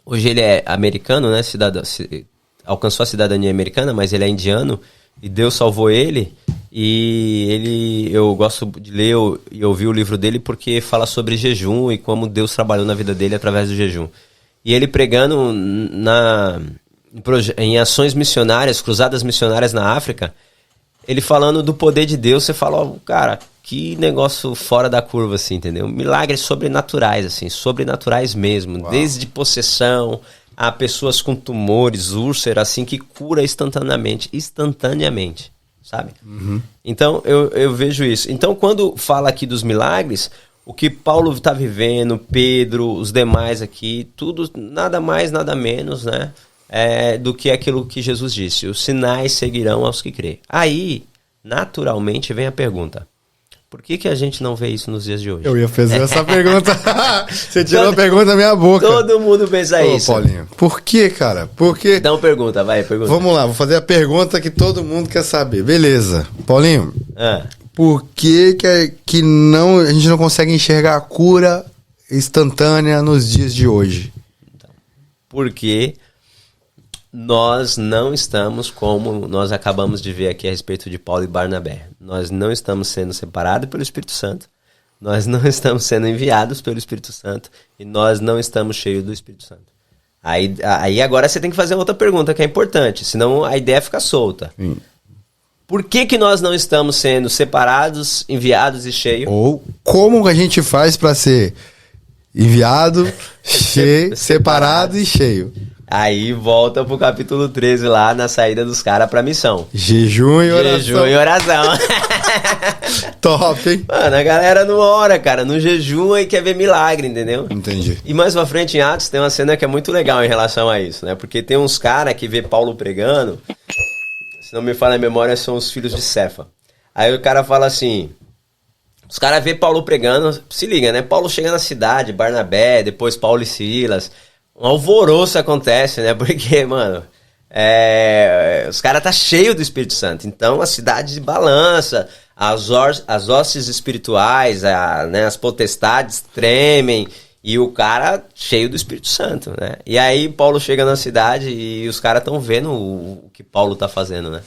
hoje ele é americano, né? Alcançou a cidadania americana, mas ele é indiano, e Deus salvou ele. E eu gosto de ler e ouvir o livro dele porque fala sobre jejum e como Deus trabalhou na vida dele através do jejum. E ele pregando em ações missionárias, cruzadas missionárias na África, ele falando do poder de Deus, você fala, cara, que negócio fora da curva, assim, entendeu? Milagres sobrenaturais, assim, sobrenaturais mesmo. Uau. Desde possessão a pessoas com tumores, úlcera, assim, que cura instantaneamente, sabe? Uhum. Então, eu vejo isso. Então, quando fala aqui dos milagres, o que Paulo está vivendo, Pedro, os demais aqui, tudo, nada mais, nada menos, né? Do que aquilo que Jesus disse. Os sinais seguirão aos que crê. Aí, naturalmente, vem a pergunta. Por que a gente não vê isso nos dias de hoje? Eu ia fazer essa pergunta. Você tirou a pergunta da minha boca. Todo mundo pensa isso. Paulinho, por que, cara? Porque... Então pergunta. Vamos lá, vou fazer a pergunta que todo mundo quer saber. Beleza. Paulinho, por que a gente não consegue enxergar a cura instantânea nos dias de hoje? Porque nós não estamos, como nós acabamos de ver aqui a respeito de Paulo e Barnabé, nós não estamos sendo separados pelo Espírito Santo, nós não estamos sendo enviados pelo Espírito Santo e nós não estamos cheios do Espírito Santo. Aí agora você tem que fazer outra pergunta que é importante, senão a ideia fica solta. Por que nós não estamos sendo separados, enviados e cheios? Ou como a gente faz para ser enviado, cheio, separado e cheio? Aí volta pro capítulo 13 lá, na saída dos caras pra missão. Jejum e oração. Jejum e oração. Top, hein? Mano, a galera não ora, cara. No jejum aí quer ver milagre, entendeu? Entendi. E mais pra frente em Atos tem uma cena que é muito legal em relação a isso, né? Porque tem uns caras que vê Paulo pregando, se não me falha a memória, são os filhos de Cefa. Aí o cara fala assim... Os caras vê Paulo pregando, se liga, né? Paulo chega na cidade, Barnabé, depois Paulo e Silas... Um alvoroço acontece, né? Porque, mano, os caras tá cheio do Espírito Santo. Então a cidade balança, as hostes espirituais, né, as potestades tremem. E o cara cheio do Espírito Santo, né? E aí Paulo chega na cidade e os caras estão vendo o que Paulo tá fazendo, né?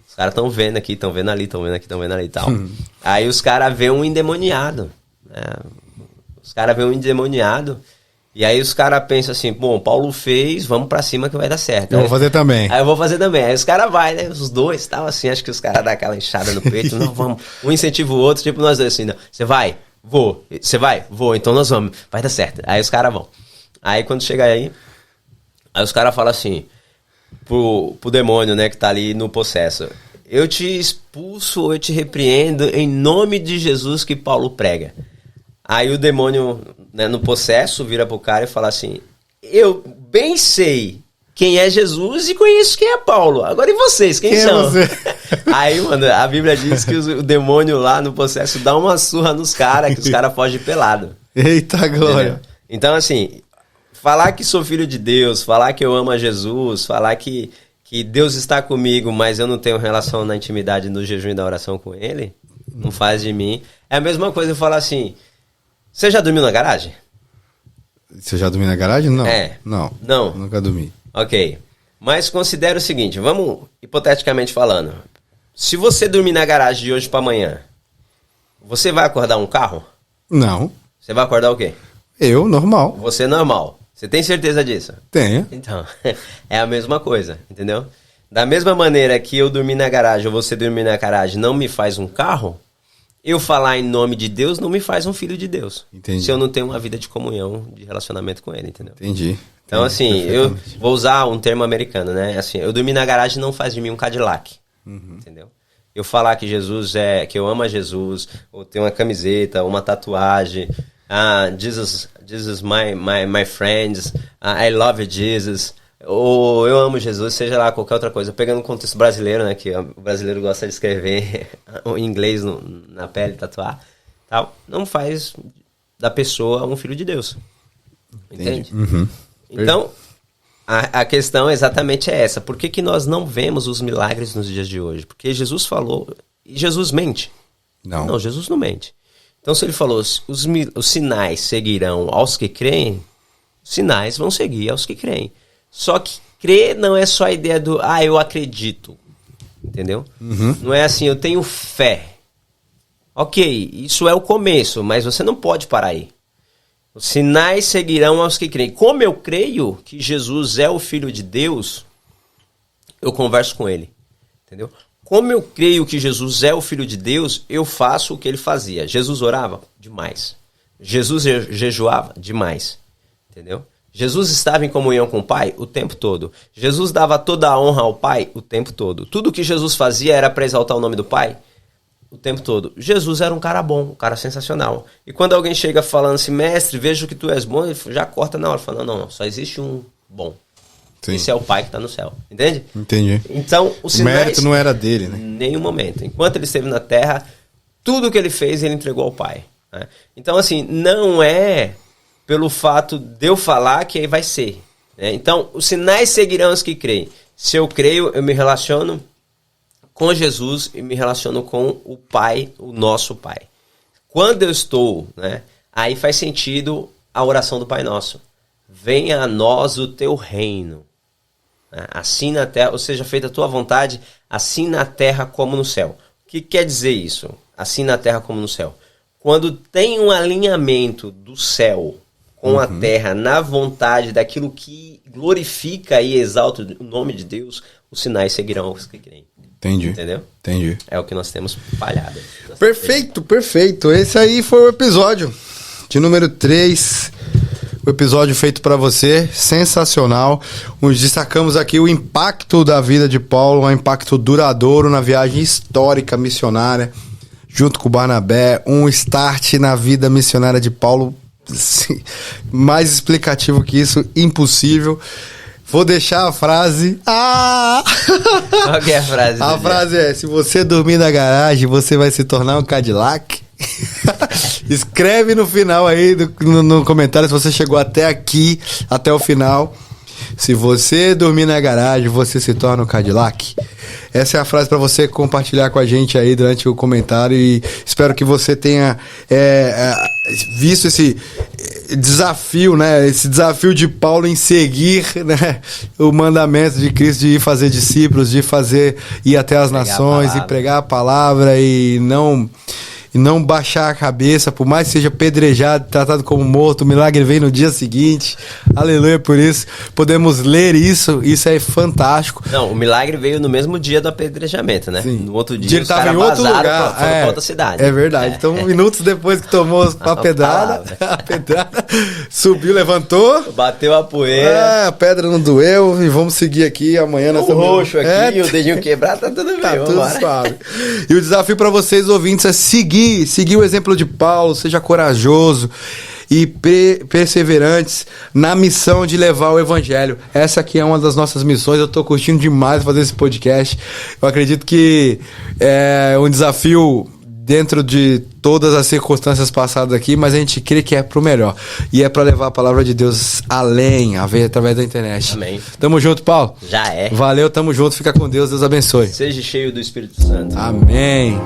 Os caras estão vendo aqui, estão vendo ali, estão vendo aqui, estão vendo ali e tal. Aí os caras vêem um endemoniado, né? Os caras vêem um endemoniado. E aí os caras pensam assim, bom, Paulo fez, vamos pra cima que vai dar certo. Eu vou fazer também. Aí eu vou fazer também. Aí os caras vai, né? Os dois tal, assim, acho que os caras dão aquela enxada no peito. Não, vamos. Um incentiva o outro, tipo nós dois assim, não. Você vai? Vou. Você vai? Vou. Então nós vamos. Vai dar certo. Aí os caras vão. Aí quando chega aí os caras falam assim, pro demônio, né, que tá ali no possesso. Eu te expulso, eu te repreendo em nome de Jesus que Paulo prega. Aí o demônio, né, no possesso, vira pro cara e fala assim, eu bem sei quem é Jesus e conheço quem é Paulo. Agora e vocês, quem são? É você? Aí, mano, a Bíblia diz que o demônio lá no possesso dá uma surra nos caras, que os caras fogem pelado. Eita glória. Entendeu? Então, assim, falar que sou filho de Deus, falar que eu amo a Jesus, falar que Deus está comigo, mas eu não tenho relação na intimidade, no jejum e da oração com Ele, não faz de mim. É a mesma coisa eu falar assim... Você já dormiu na garagem? Você já dormiu na garagem? Não. Não. Nunca dormi. Ok. Mas considera o seguinte, vamos hipoteticamente falando. Se você dormir na garagem de hoje para amanhã, você vai acordar um carro? Não. Você vai acordar o quê? Eu, normal. Você normal. Você tem certeza disso? Tenho. Então, é a mesma coisa, entendeu? Da mesma maneira que eu dormir na garagem ou você dormir na garagem não me faz um carro, eu falar em nome de Deus não me faz um filho de Deus. Entendi. Se eu não tenho uma vida de comunhão, de relacionamento com Ele, entendeu? Entendi. Então, assim, eu vou usar um termo americano, né? Assim, eu dormir na garagem não faz de mim um Cadillac, entendeu? Eu falar que Jesus que eu amo a Jesus, ou ter uma camiseta, uma tatuagem, Jesus my friends, I love Jesus, ou eu amo Jesus, seja lá qualquer outra coisa. Pegando o contexto brasileiro, né, que o brasileiro gosta de escrever em inglês na pele, tatuar, tal, não faz da pessoa um filho de Deus. Entende? Então, a questão exatamente é essa. Por que nós não vemos os milagres nos dias de hoje? Porque Jesus falou, e Jesus mente. Não, Jesus não mente. Então, se ele falou, os sinais seguirão aos que creem, os sinais vão seguir aos que creem. Só que crer não é só a ideia do, eu acredito, entendeu? Não é assim, eu tenho fé. Ok, isso é o começo, mas você não pode parar aí. Os sinais seguirão aos que creem. Como eu creio que Jesus é o Filho de Deus, eu converso com ele, entendeu? Como eu creio que Jesus é o Filho de Deus, eu faço o que ele fazia. Jesus orava? Demais. Jesus jejuava? Demais, entendeu? Jesus estava em comunhão com o Pai o tempo todo. Jesus dava toda a honra ao Pai o tempo todo. Tudo que Jesus fazia era para exaltar o nome do Pai o tempo todo. Jesus era um cara bom, um cara sensacional. E quando alguém chega falando assim, mestre, vejo que tu és bom, ele já corta na hora. Fala, não, só existe um bom. Sim. Esse é o Pai que está no céu. Entende? Entendi. Então, o mérito não era dele, né? Em nenhum momento. Enquanto ele esteve na terra, tudo que ele fez, ele entregou ao Pai. Né? Então, assim, não é pelo fato de eu falar que aí vai ser. Né? Então, os sinais seguirão os que creem. Se eu creio, eu me relaciono com Jesus e me relaciono com o Pai, o nosso Pai. Quando eu estou, né, aí faz sentido a oração do Pai Nosso. venha a nós o teu reino. Assim na terra, ou seja, feita a tua vontade, assim na terra como no céu. O que quer dizer isso? Assim na terra como no céu. Quando tem um alinhamento do céu com a terra na vontade daquilo que glorifica e exalta o nome de Deus, os sinais seguirão os que creem. Entendi. Entendeu? Entendi. É o que nós temos falhado. Perfeito, perfeito. Esse aí foi o episódio de número 3. O episódio feito para você, sensacional. Destacamos aqui o impacto da vida de Paulo, um impacto duradouro na viagem histórica missionária, junto com o Barnabé, um start na vida missionária de Paulo, mais explicativo que isso, impossível. Vou deixar a frase. Qual que é a frase? A frase é: se você dormir na garagem, você vai se tornar um Cadillac. Escreve no final aí no comentário se você chegou até aqui, até o final. Se você dormir na garagem, você se torna um Cadillac. Essa é a frase para você compartilhar com a gente aí durante o comentário. E espero que você tenha visto esse desafio, né? Esse desafio de Paulo em seguir, né, o mandamento de Cristo de ir fazer discípulos, de ir até as nações e pregar a palavra e não baixar a cabeça, por mais que seja apedrejado, tratado como morto, o milagre vem no dia seguinte. Aleluia por isso. Podemos ler isso é fantástico. Não, o milagre veio no mesmo dia do apedrejamento, né? Sim. No outro dia ele estava em outro lugar, pra outra cidade. É verdade. Então, minutos depois que tomou a pedrada, subiu, levantou. Bateu a poeira. A pedra não doeu e vamos seguir aqui. Amanhã nós estamos... roxo aqui, o dedinho quebrado, tá tudo bem. Tá tudo suave. E o desafio para vocês, ouvintes, é seguir o exemplo de Paulo, seja corajoso e perseverantes na missão de levar o evangelho. Essa aqui é uma das nossas missões. Eu tô curtindo demais fazer esse podcast. Eu acredito que é um desafio dentro de todas as circunstâncias passadas aqui, mas a gente crê que é pro melhor. E é para levar a palavra de Deus além, através da internet. Amém. Tamo junto, Paulo? Já é. Valeu, tamo junto. Fica com Deus. Deus abençoe. Seja cheio do Espírito Santo. Amém.